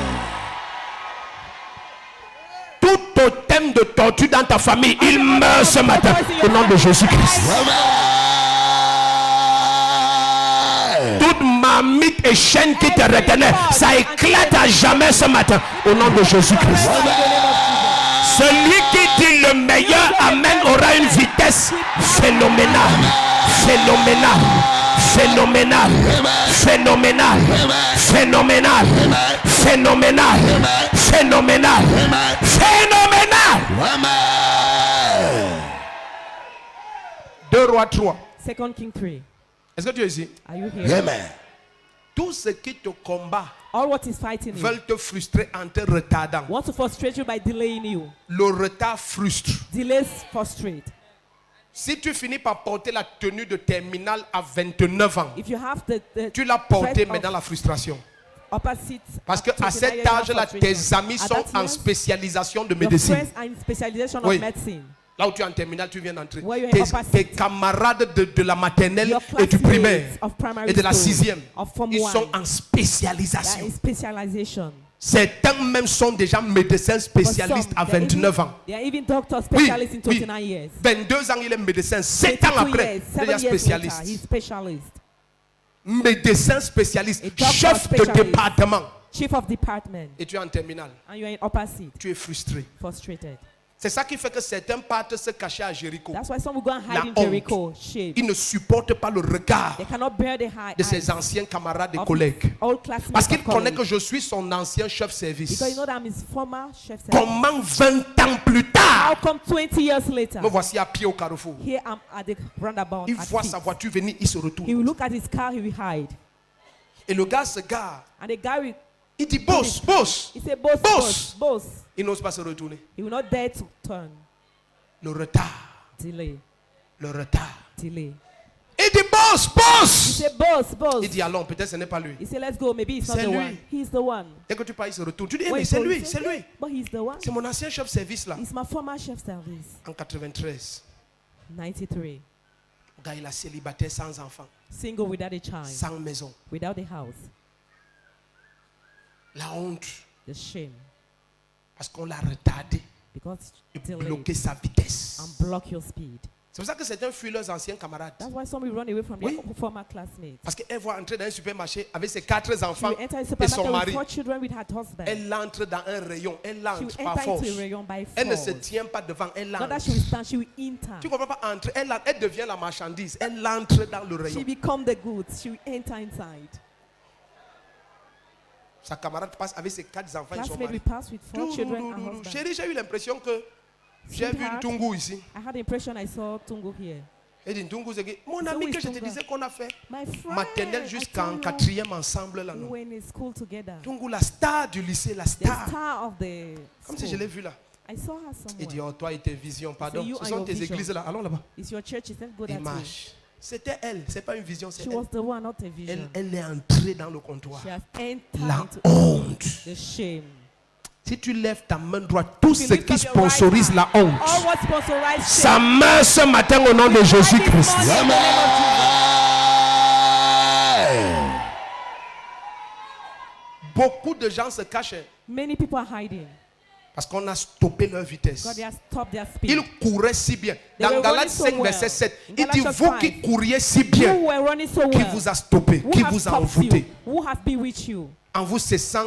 Tout totem de tortue dans ta famille, il meurt ce matin. Au nom de Jésus-Christ. Amen. Toute marmite et chaîne qui te retenait, ça éclate à jamais ce matin. Au nom de Jésus-Christ. Celui qui dit le meilleur Amen aura une vitesse phénoménale. Phénoménale. Phénoménal, phénoménal, phénoménal, phénoménal, phénoménal, phénoménal. Amen. 2 Rois 3. 2 King 3. Est-ce que tu es ici? Are you here? Amen. Tout ce qui te combat All what is fighting you veulent te frustrer en te retardant. want to frustrate you by delaying you. Le retard frustre. Delays frustrate. Si tu finis par porter la tenue de terminale à 29 ans, If you have the tu l'as porté threat maintenant of la frustration. opposite Parce qu'à 29 cet years of âge-là, frustration. tes amis At sont that en year, spécialisation de your médecine. friends are in specialization Oui. of medicine. Là où tu es en terminale, tu viens d'entrer. Where you're in upper Tes seat. camarades de la maternelle Your et du classmates primaire of primary et de la school, sixième, of Form ils 1. sont en That spécialisation. is specialization. Certains même sont déjà médecins For spécialistes some, à they're 29 even- ans. They are even doctors Oui, specialists in oui. 29 years. 22 ans, il est médecin. 7 ans 22 après, years, il 7 est years later, spécialiste. he's specialist. Médecin spécialiste, A doctor chef de specialist. département. Chief of department. Et tu es en terminale. And you're in upper seat, Tu es frustré. frustrated. C'est ça qui fait que certains partent se cacher à Jéricho. That's why some will go and La hide in honte. Jericho, shame. Ils ne supportent pas le regard They cannot bear the high de ses anciens camarades et of collègues. old classmates Parce of qu'il connaît college. que je suis son ancien chef service. Because you know that I'm his former chef. Comment 20 ans plus tard, How come 20 years later, me voici à pied au carrefour. here I'm at the roundabout Il at voit feet. sa voiture venir, il se He will retourne. look at his car, he will hide. Et le gars se gare. And the guy will, Il dit boss, boss. he say, boss, Boss. boss, boss. Il n'ose pas se retourner. He will not dare to turn. Le retard. Delay, Le retard. delay. Il dit boss, He boss. say, boss, boss. Il dit allons, peut-être ce n'est pas lui. He say, let's go. Maybe it's not C'est the lui. one. He's the one. Dès que tu parles, il se retourne. Tu dis, eh, When mais you c'est go, lui, he c'est say, lui. But he's the one. C'est mon ancien chef service là. He's my former chef service. En 93. 93. Le gars, il a célibataire sans enfant, Single without a child, sans maison. without a house. La honte. The shame. Parce qu'on l'a retardé Because et delay bloqué sa vitesse. and block your speed. C'est pour ça que certains fuient leurs anciens camarades. That's why some will run away from Oui. their former classmates. Parce qu'elle voit entrer dans un supermarché avec ses 4 She enfants will enter a et son supermarket with mari. 4 children with her husband. Elle entre dans un rayon. Elle She will entre par enter force. into a rayon by Elle ne se force. tient pas devant. Elle Not that entre. she will stand, she will enter. Tu ne comprends pas entrer. Elle devient la marchandise. Elle entre dans le She rayon. become the goods. She will enter inside. Sa camarade passe avec ses 4 enfants et son Classmate mari. will pass with 4 children and husband. Chérie, j'ai eu l'impression que j'ai vu une Sweetheart, Tungu ici. I had the impression I saw Tungu here. Elle dit Tungu, c'est que mon So ami who is que je te Tunga? disais qu'on a fait My friend, maternelle I jusqu'en told you, 4e ensemble là. we Non. were in a school together. Tungu, la star du lycée, la The star. star of the Comme si school. je l'ai vu là. I saw her Il dit, somewhere. oh, toi et tes visions, pardon. you Ce and sont your tes vision. églises là. Allons là-bas. It's your church. It's not good Il at you. marche. C'était elle, c'est pas une vision, c'est She elle. was the one, not a vision. Elle est entrée dans le comptoir. She has entered La into honte. the shame. Si tu lèves ta main droite, tout If you ce lift qui up your right sponsorise hand, la honte, all what sponsorized ça shame. meurt ce matin au nom de Right this Jésus-Christ. morning in the name of Jesus. Beaucoup de gens se cachent Many people are hiding. parce qu'on a stoppé leur vitesse. God has stopped their speed. Ils couraient si bien. They Dans were Galates running so 5, well. verset 7, In il dit, Galatians vous 5, qui couriez si You bien, were running so qui well. vous a stoppé, Who qui has vous a stopped envoûté, you? Who has been with you? en vous cessant,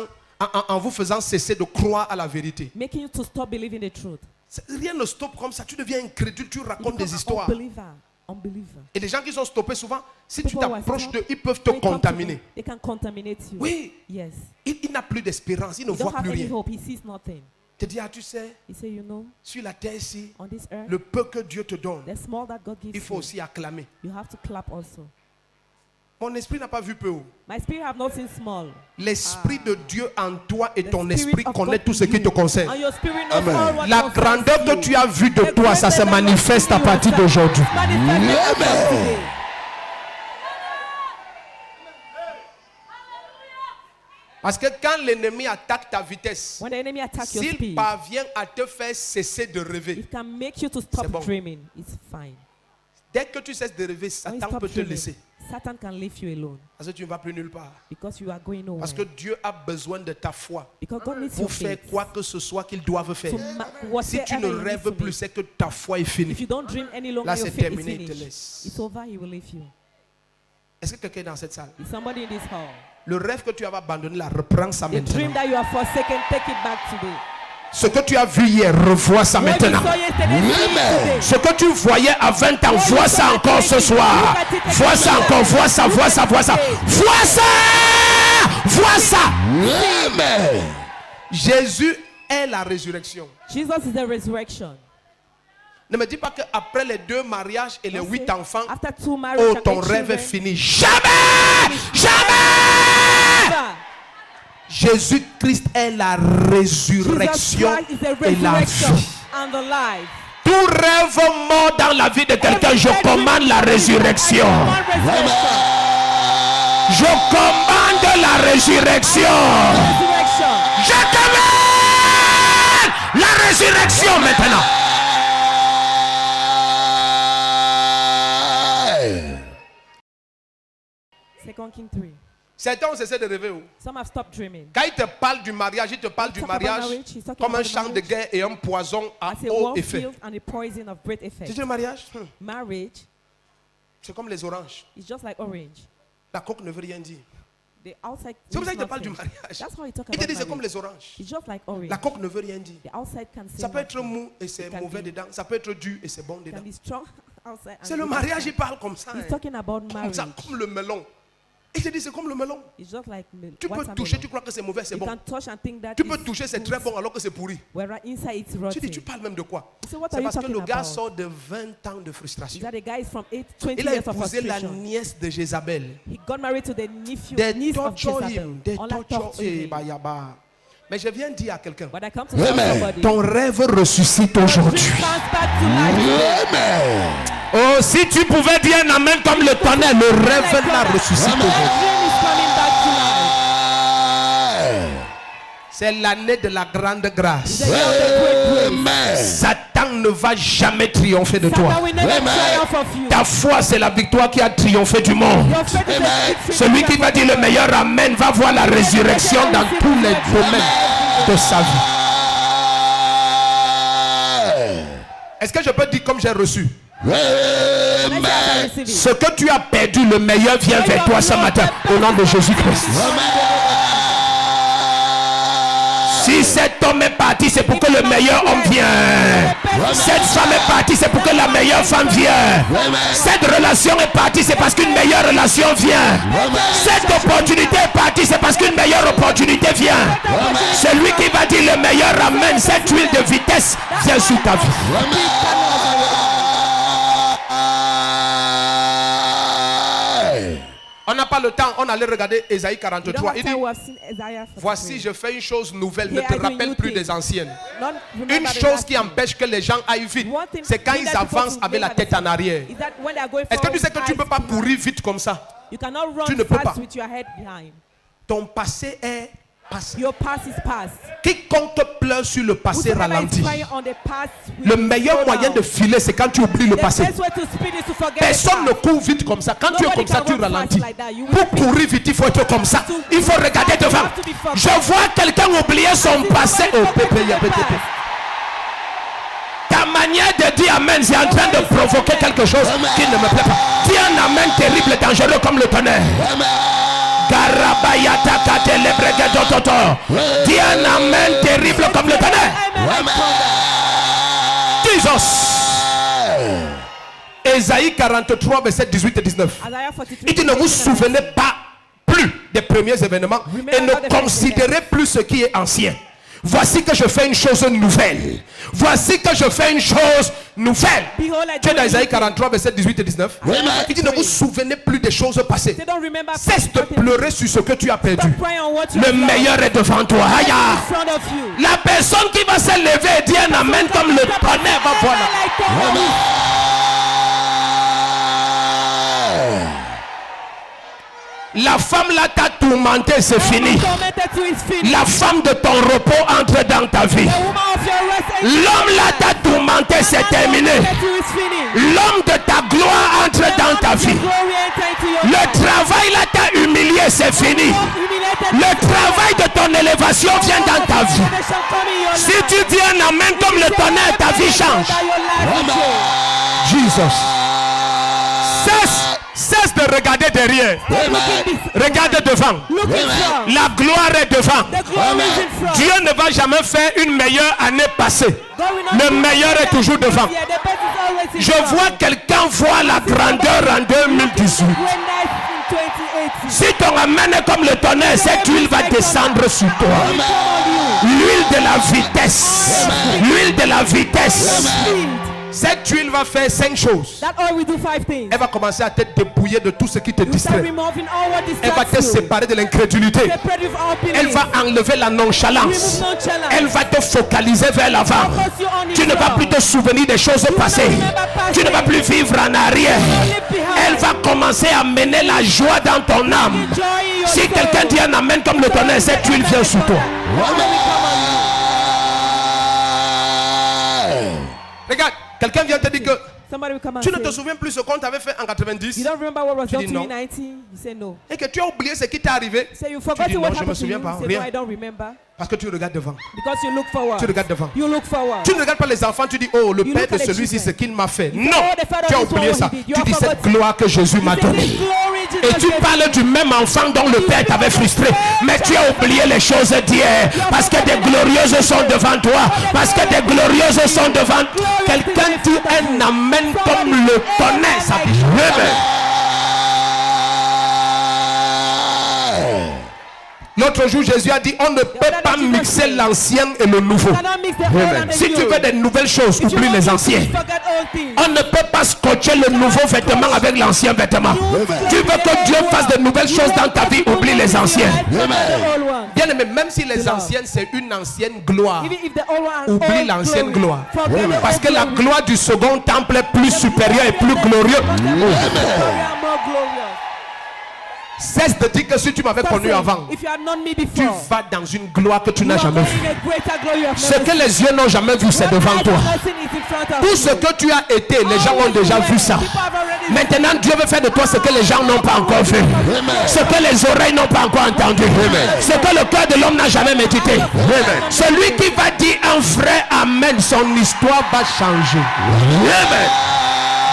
en vous faisant cesser de croire à la vérité. Making you to stop believing the truth. Rien ne stoppe comme ça. Tu deviens incrédule, tu You racontes become des an histoires. unbeliever. Et les gens qui sont stoppés souvent, si tu People who are t'approches stopped, d'eux, ils peuvent te when you come to contaminer. them, they can contaminate you. Oui, Yes. il n'a plus d'espérance, il ne He don't voit have plus any rien. hope. He sees nothing. Il te dit, ah, tu sais, He say, you know, sur la terre ici, on this earth, le peu que Dieu te donne, the small that God gives il faut you, aussi acclamer. you have to clap also. Mon esprit n'a pas vu peu haut. My spirit have not seen small. L'esprit de Dieu en toi et The ton spirit esprit of connaît God tout ce in qui te you. concerne. And your spirit knows Amen. all what La concerns grandeur que you. tu as vue de The toi, ça se greatness that manifeste à you have partir seen d'aujourd'hui. manifested as of today. Parce que quand l'ennemi attaque ta vitesse, When the enemy attacks your s'il speed, parvient à te faire cesser de rêver, it can make you to stop C'est bon. dreaming. It's fine. dès que tu cesses de rêver, When you Satan stop peut te dreaming, laisser. Satan can leave you alone Parce que tu ne vas plus nulle part. because you are going nowhere. Parce que Dieu a besoin de ta foi Because God needs pour your faire faith. quoi que ce soit qu'ils doivent faire. So Si tu whatever ne you need rêves to plus, be. c'est que ta foi est finie. If you don't dream any longer, Là, your c'est faith is terminé, il te finished. laisse. It's over, he will leave you. Est-ce que quelqu'un est dans cette salle? Is somebody in this hall? Le rêve que tu avais abandonné, là, reprends ça The dream maintenant. that you have forsaken, take it back today. Ce que tu as vu hier, revois ça What you maintenant. saw yesterday, see it today. Ce que tu voyais à 20 ans, vois ça encore ce soir. Vois ça encore, vois ça, vois ça, vois ça. Vois ça! Vois ça! Amen. Jésus est la résurrection. Jesus is the resurrection. Ne me dis pas qu'après les 2 mariages et les 8 enfants, After 2 marriages oh, and ton 8 rêve est children, fini. Jamais! Jamais! never. Jésus-Christ est la Jesus résurrection Christ is the et la resurrection vie. and the life. Tout rêve mort dans la vie de quelqu'un, je commande la résurrection. Je commande la résurrection. Je commande la résurrection maintenant. 2 Kings 3. Certains ont cessé de rêver. Oh. Some have stopped dreaming. Quand il te parle du mariage, il te parle du Talk about mariage marriage, he's talking comme un about champ de marriage guerre et un poison à as a haut war effet. field and a poison of great Tu effect. dis le mariage, Marriage c'est comme les oranges. is just like orange. La coque ne veut rien dire. The outside C'est pour ça means qu'il te parle du nothing. mariage. That's how he talk Il te about dit c'est comme marriage. les oranges. It's just like orange. La coque ne veut rien dire. The outside can say Ça peut être nothing. mou et c'est It can mauvais be- dedans. Ça peut être dur et c'est bon It dedans. can be strong outside. and C'est le good mariage, outside. il parle comme ça. He's Hein. talking about Comme marriage. ça, comme le melon. Il te dit c'est comme le melon. It's just like Tu peux watermelon. toucher, tu crois que c'est mauvais, c'est You bon. can touch and think that Tu peux it's toucher, c'est très good, bon alors que c'est pourri. whereas inside it's Tu rotten. dis, tu parles même de quoi? So what are C'est you parce que talking le gars about? sort de 20 ans de Is frustration. that the guy is from 20 Il a years of épousé la frustration? nièce de Jézabel. He got married to the nephew, Des niece of torture Jezebel. him, des On l'a torture. torturé. Eh, bah, yaba. Mais je viens dire à quelqu'un, But I come to tell somebody. ton rêve ressuscite aujourd'hui. Bounce back to life. Amen. Oh, si tu pouvais dire un amen comme le tonnerre, le rêve là ressuscite That aujourd'hui. dream is coming back to life. C'est l'année de la grande grâce. The year of the great grace. Amen. Satan ne va jamais triompher de toi. Satan will never Amen. triumph of you. Ta foi, c'est la victoire qui a triomphé du monde. Your faith is Amen. a victory. Celui qui va dire le meilleur amen va voir la résurrection dans tous les domaines de sa vie. Est-ce que je peux dire comme j'ai reçu? Amen. Ce que tu as perdu, le meilleur vient vers toi ce matin. Au nom de Jésus-Christ. Si cet homme est parti, c'est pour que le meilleur homme vienne. Cette femme est partie, c'est pour que la meilleure femme vienne. Cette relation est partie, c'est parce qu'une meilleure relation vient. Cette opportunité est partie, c'est parce qu'une meilleure opportunité vient. Celui qui va dire le meilleur amène cette huile de vitesse vient sur ta vie. On n'a pas le temps, on allait regarder Ésaïe You don't 43. have Il time, dit, we have seen Isaiah 43. voici je fais une chose nouvelle, ne Here te I do a rappelle new plus thing. des anciennes. Don't remember Une the chose last qui thing. empêche que les gens aillent vite, One thing c'est quand that ils people avancent to avec la make tête en arrière. is that when they are going Est-ce que tu sais que tu ne peux pas forward, courir vite comme ça? you cannot run Tu ne peux fast pas. with your head behind. Ton passé est passé. Your past is past. Quiconque pleure sur le passé Whosoever is ralentit. crying on the past will Le meilleur slow moyen down. de filer, c'est quand tu oublies le The passé. best way to speed is to forget the Personne ne past. court vite comme ça. Quand tu es Nobody comme ça, can tu run fast ralentis. like that. You will Pour speed. courir vite, il faut être comme ça. Il faut regarder devant. Je vois quelqu'un oublier son passé au PPP. Ta manière de dire amen, c'est en train de provoquer quelque chose qui ne me plaît pas. Dis un amen terrible, dangereux comme le tonnerre. Garabayata katele bregedototo. Dis un amen terrible comme le tonnerre. Amen. Jesus. Ésaïe 43, verset 18 et 19. Isaiah 43. Il dit ne vous souvenez pas plus des premiers événements et ne considérez plus ce qui est ancien. Voici que je fais une chose nouvelle. Voici que je fais une chose nouvelle. Tu es dans Isaïe 43, verset 18 et 19. Il dit ne vous souvenez plus des choses passées. They don't remember Cesse de pleurer sur ce que tu as perdu. Stop crying on what you Le have lost. meilleur est devant toi. Aïe. In front of you. La personne qui va se lever et dire un amen comme le tonnerre va voir. Like thunder. La femme là t'a tourmenté, c'est fini. Tormented you is finished. La femme de ton repos entre dans ta vie. The woman of your rest is L'homme là t'a tourmenté, c'est terminé. tormented you is finished. L'homme de ta gloire entre dans ta vie. Glory enter into your Le life. travail là t'a humilié, c'est fini. Humiliated Le travail de ton élévation vient dans ta vie. shall come in your Si life. tu dis un amen comme le tonnerre, ta vie change. That your life will change. Jesus. Cesse de regarder derrière. Regarde devant. Look in front. La gloire est devant. The glory is in front. Dieu ne va jamais faire une meilleure année passée. God will not Le do meilleur better est toujours this devant. year. The best is always in Je front. vois quelqu'un voir la grandeur en 2018. Greatness in 2018. Si ton amen est comme le tonnerre, cette huile va descendre sur toi. Will come on you. L'huile de la vitesse. L'huile de la vitesse. Speed. Cette huile va faire 5 choses. That oil will do 5 things. Elle va commencer à te dépouiller de tout ce qui te You start distrait. removing all what Elle va te distracts you. séparer de l'incrédulité. Separate with all Elle beliefs. va enlever la nonchalance. Remove nonchalance. Elle va te focaliser vers l'avant. Focus you on Tu ne vas yourself. plus te souvenir des choses passées. Tu ne vas plus vivre en arrière. Elle va commencer à mener la joie dans ton âme. Joy in your Si soul. quelqu'un dit un amen comme le tonnerre, cette huile vient sur toi. Regarde, quelqu'un vient te dire que Somebody will come and Tu ne say, te souviens plus ce qu'on t'avait fait en 90 you don't remember what was Tu done dis to you non. in 19? You say no. et que tu as oublié ce qui t'est arrivé Say you dis forgot non, what je me happened to souviens you. pas, Say rien. no, I don't remember. parce que tu regardes devant. Because you look forward. Tu regardes devant. You look forward. Tu ne regardes pas les enfants, tu dis oh le You père look de at the celui-ci children. ce qu'il m'a fait. You Non, say, oh, the father tu as of this oublié one, ça. what he did. You Tu dis have cette forgotten. gloire que Jésus m'a You say, donnée. this glory Jesus Et tu gave parles du même enfant dont le père t'avait frustré. Mais tu as oublié les choses d'hier. Parce que des glorieuses sont devant toi. Parce que des glorieuses sont devant toi. Quelqu'un dit un amen comme le tonnerre. Ça dit amen. L'autre jour, Jésus a dit on ne peut pas mixer l'ancien et le nouveau. You cannot mix the old and the Si tu new. veux des nouvelles choses, If you oublie want les to anciens. forget old things. On ne peut pas scotcher le nouveau vêtement avec l'ancien vêtement. Tu veux que Dieu fasse de nouvelles choses dans ta vie, oublie les anciens. Bien aimé, même si les anciennes c'est une ancienne gloire, Even if the old one, oublie old l'ancienne glory, gloire. forget the Parce old que la glory. gloire du second temple est plus supérieure et plus glorieuse. Glory are more glorious. Cesse de dire que si tu m'avais Stop connu saying, avant, if you had known me tu before, vas dans une gloire que tu you n'as are jamais going vue. in a greater glory you have Ce never que seen. les yeux n'ont jamais vu, c'est What devant eyes toi. have not seen is in front of Tout you. ce que tu as été, les gens All ont déjà you vu were, ça. people have already Maintenant, Dieu veut faire de toi ce que les gens n'ont pas encore vu. Ce que les oreilles n'ont pas encore entendu. Ce que le cœur de l'homme n'a jamais médité. Celui qui va dire un vrai amen, son histoire va changer.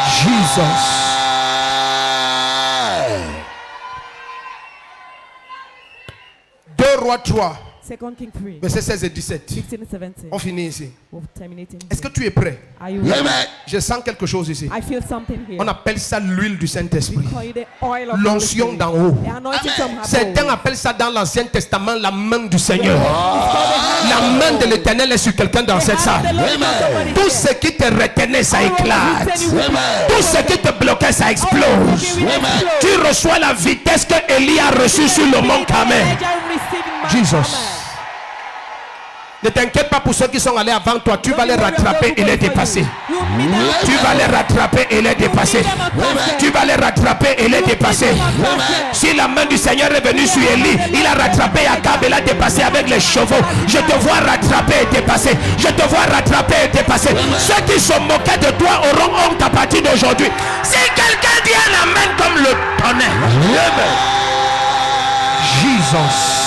Jesus. 2 Rois 3, 2 King 3, versets 16 et 17. 16 and 17. On finit ici. We're terminating. Est-ce que tu es prêt? Are you ready? Je sens quelque chose ici. I feel something here. On appelle ça l'huile du Saint-Esprit. We call it the oil of the Holy L'onction Spirit. d'en haut. The anointing from above. Certains appellent ça dans l'Ancien Testament la main du Seigneur. It's called the La hand main of de God. l'Éternel est sur quelqu'un dans The cette hand salle. of the Lord is on somebody Tout here. ce qui te retenait, ça All what éclate. he said he would Tout ce qui te bloquait, ça explose. Tu reçois la vitesse que Élie a reçue sur le mont Carmel. Jesus. Ne t'inquiète pas pour ceux qui sont allés avant toi. Tu vas les rattraper et les dépasser. Tu vas les rattraper et les dépasser. Tu vas les rattraper et les dépasser. Si la main du Seigneur est venue sur Élie, il a rattrapé Akab et l'a dépassé avec les chevaux. Je te vois rattraper et dépasser. Je te vois rattraper et dépasser. Ceux qui se moquaient de toi auront honte à partir d'aujourd'hui. Si quelqu'un dit un amen comme le tonnerre. Jesus.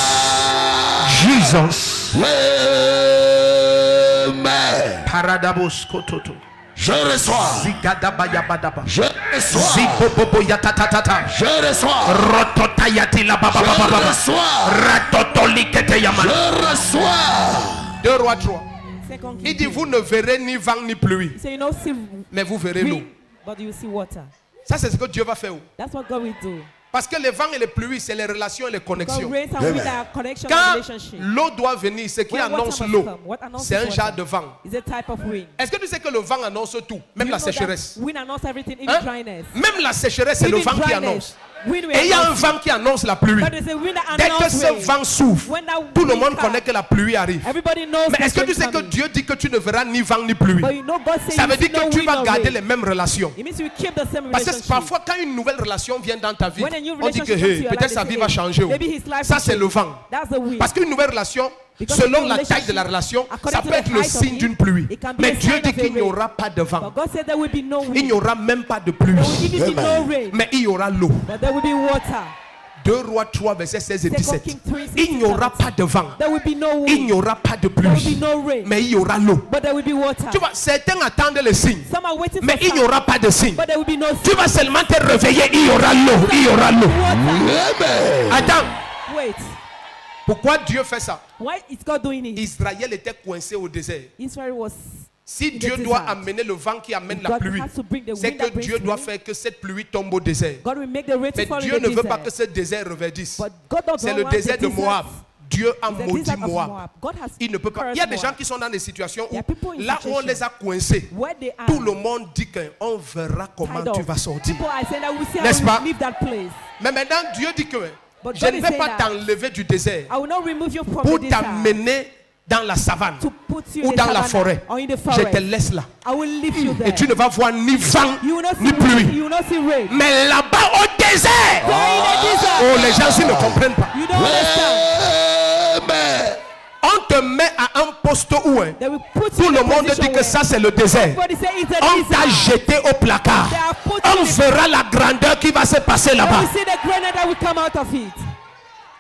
Paradabos kototo. Je reçois. Zigadabayabadaba. Je reçois. Zibobobo yatatatata. Je reçois. Rototayati la baba Je baba baba. reçois. Ratotolikete yamana. Je reçois. 2 Rois 3. Second Il King dit 3. vous ne verrez ni vent ni pluie, So you know, see mais vous verrez l'eau. rain, but you see water. Ça c'est ce que Dieu va faire. That's what God will do. Parce que les vents et les pluies, c'est les relations et les God connexions. rains and with our connection and Quand relationship. l'eau doit venir, ce qui When water annonce must l'eau, come, what announces c'est un water genre de vent. is a type of rain. Est-ce que tu sais que le vent annonce tout, même You la know that sécheresse? Wind announces everything, even Hein? dryness. Même la sécheresse, c'est le Even vent qui dryness. annonce. Wind will Et il y a un announce. vent qui annonce la pluie. But there's a wind that Dès que announces ce rain. vent souffle, When that tout le wind monde comes, connaît que la pluie arrive. everybody knows Mais the est-ce que tu wind sais que coming. Dieu dit que tu ne verras ni vent ni pluie? But you know God says Ça you veut see dire no que tu wind vas or garder rain. les mêmes relations. It means you keep the same Parce que relationship. parfois, quand une nouvelle relation vient dans ta vie, When a new on dit que relationship comes to hey, your peut-être life, sa they vie say, va changer. maybe his life Ça, will c'est change. le vent. That's the wind. Parce qu'une nouvelle relation, Because selon the la taille de la relationship, relation, according ça to peut the être le height of signe it, d'une pluie. it can be Mais a Dieu sign dit of a qu'il n'y rain. aura pas de vent. But God said there will be no Il wind. n'y aura même pas de pluie. There will even be no rain. Mais il y aura l'eau. But there will be water. 2 Rois 3, versets 16 et 2 17. King 3, Il n'y aura pas de vent. There will be no Il wind. n'y aura pas de There will be pluie. no rain. Mais il y aura l'eau. But there will be water. Tu vois, certains attendent les signes. Some are waiting Mais for il n'y signs. aura pas de signes. But there will be no Tu vas seulement te réveiller, il y aura l'eau. Il y aura l'eau. water. Attends, Wait. pourquoi Dieu fait ça? Why is God doing it? Israël était coincé au désert. Israel was. Si in Dieu the doit desert. amener le vent qui amène la God pluie, has to bring the c'est wind that que brings Dieu doit rain. faire que cette pluie tombe au désert. God will make the rain to Mais fall Dieu in ne the veut pas desert. que ce désert reverdisse. But God does C'est not le want désert the de desert. Moab. Dieu a It's the maudit desert of Moab. Moab. God has Il ne peut pas. Il y a des gens qui sont dans des situations There où are people in là où on situations les a coincés, where they are tout le monde dit qu'on verra comment tied tu up. vas sortir. People are saying that we see N'est-ce how pas? we leave that place. Mais maintenant, Dieu dit que But je God ne is vais saying pas that t'enlever du désert I will not remove you from pour the desert t'amener dans la savane to put you ou in the dans la savannah forêt. or in the Je forest. te laisse là. I will leave you there. Et tu ne vas voir ni vent You will not see ni rain. pluie. You will not see rain. Mais là-bas au désert, There in the desert. oh, les gens ici ne comprennent pas. You don't understand. Amen. On te met à un poste où hein, They will put you tout in le a monde position dit que where ça c'est le désert. everybody say it's a On t'a desert. jeté au placard. They have put On you in a- verra la grandeur qui va se passer They là-bas. will see the granite that will come out of it.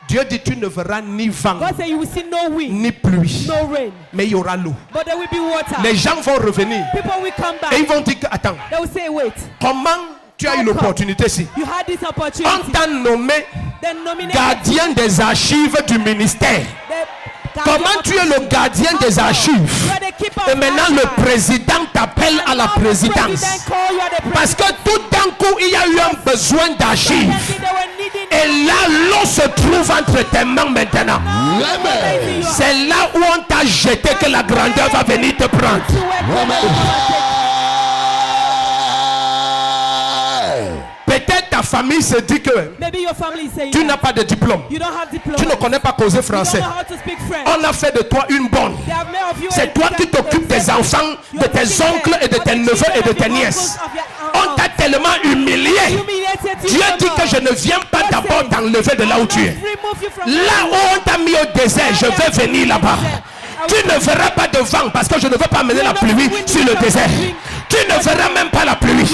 Dieu dit tu ne verras ni vent, God said you will see no wind, ni pluie, no rain, mais il y aura l'eau. but there will be water. Les gens vont revenir People will come et ils back. vont dire que, attends, They will say, wait, comment tu as eu l'opportunité ici? you had this On opportunity. t'a nommé Then nominate gardien des archives du ministère. Comment tu es le gardien des archives? Et maintenant le président t'appelle à la présidence. Parce que tout d'un coup, il y a eu un besoin d'archives. Et là, l'eau se trouve entre tes mains maintenant. C'est là où on t'a jeté que la grandeur va venir te prendre. Peut-être ta famille se dit que Maybe your family is saying tu that. n'as pas de diplôme. You don't have diploma. Tu ne connais pas causer You français. don't know how to speak French. On a fait de toi une bonne. They have made of you C'est a- toi qui t'occupes des enfants, You de are tes taking oncles care et de of tes the neveux et de children tes of your nièces. uncles, of your On t'a tellement humilié. humiliated you Dieu so dit que much. je ne viens pas God d'abord said, t'enlever de là où "I tu will es. not remove you from Là where où you on t'a mis au désert, je vais venir là-bas. Tu ne verras pas de vent parce que je ne veux pas amener la pluie sur le désert. Tu ne verras même pas la pluie.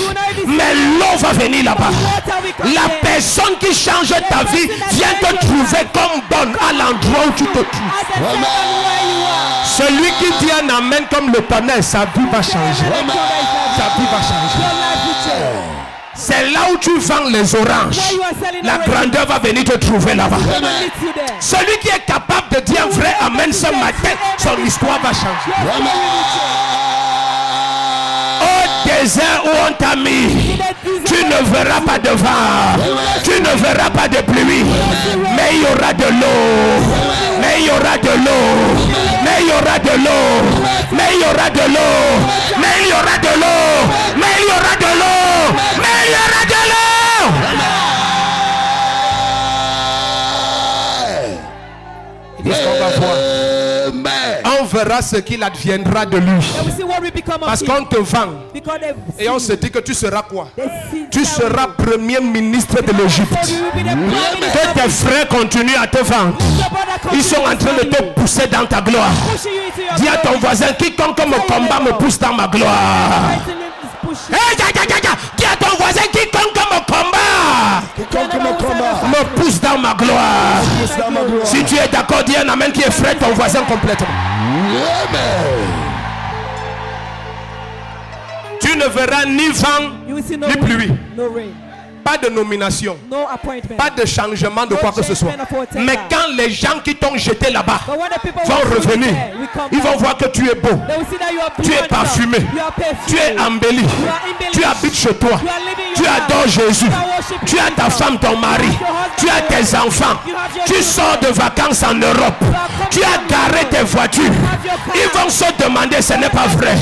Mais l'eau va venir là-bas. La personne qui change ta vie vient te trouver comme bonne à l'endroit où tu te trouves. At the second where you are. Celui qui dit un amen comme le tonnerre, sa vie va changer. Sa vie va changer. Your life will change. C'est là où tu vends les oranges. Where you are selling La oranges. grandeur va venir te trouver là-bas. God will meet you there. Celui qui est capable de dire vrai amen ce matin, son histoire va changer. Your story will change. Au désert où on t'a mis, tu ne verras pas de vent, tu ne verras pas de pluie, mais il y aura de l'eau, mais il y aura de l'eau, mais il y aura de l'eau, mais il y aura de l'eau, mais il y aura de l'eau, mais il y aura de l'eau, mais il y aura de l'eau. Qu'est-ce qu'on va voir? On verra ce qu'il adviendra de lui. They will see what will become of Parce him. qu'on te vend Because they et on se dit que tu seras quoi? they see Tu seras premier ministre de l'Égypte. So you will be the prime minister. Que tes frères continuent à te vendre. Your brother Ils sont en train de te pousser dans ta gloire. pushing you into your Dis à ton glory. voisin, quiconque me combat me pousse dans ma gloire. Fighting him is pushing. Hey, dis à ton voisin, quiconque me combat me pousse dans ma gloire. Si tu es d'accord, dis un amen qui effraie ton voisin complètement. Tu ne verras ni vent, You will see no ni wind, pluie. no rain, Pas de nomination. no appointment. Pas de changement de quoi que ce soit. Mais quand les gens qui t'ont jeté là-bas But when the people vont will see you revenir, there, we come ils vont back. voir que tu es beau, They will see that you are tu es beautiful, parfumé, you are perfumed, tu es embelli, you are embellished, tu habites chez toi, you are living your tu life, adores Jésus, you are worshiping tu as ta God, femme, ton mari, you have your husband, tu as tes your wife, enfants, you have your tu children, sors de vacances en Europe, tu as garé tes voitures. have your car. Ils vont se demander, ce n'est pas vrai.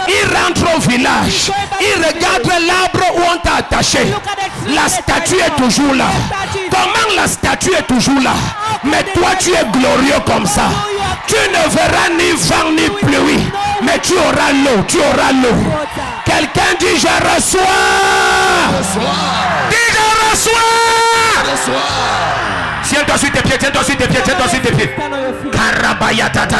Ils rentrent au village, ils regardent l'arbre où on t'a attaché. La statue est toujours là. Comment la statue est toujours là? Mais toi tu es glorieux comme ça. Tu ne verras ni vent ni pluie, mais tu auras l'eau, tu auras l'eau. Quelqu'un dit je reçois. Dis je reçois. Tiens-toi sur tes pieds, tiens-toi sur tes pieds, tiens-toi sur tes pieds. Stand on your feet. Karabaya ta ta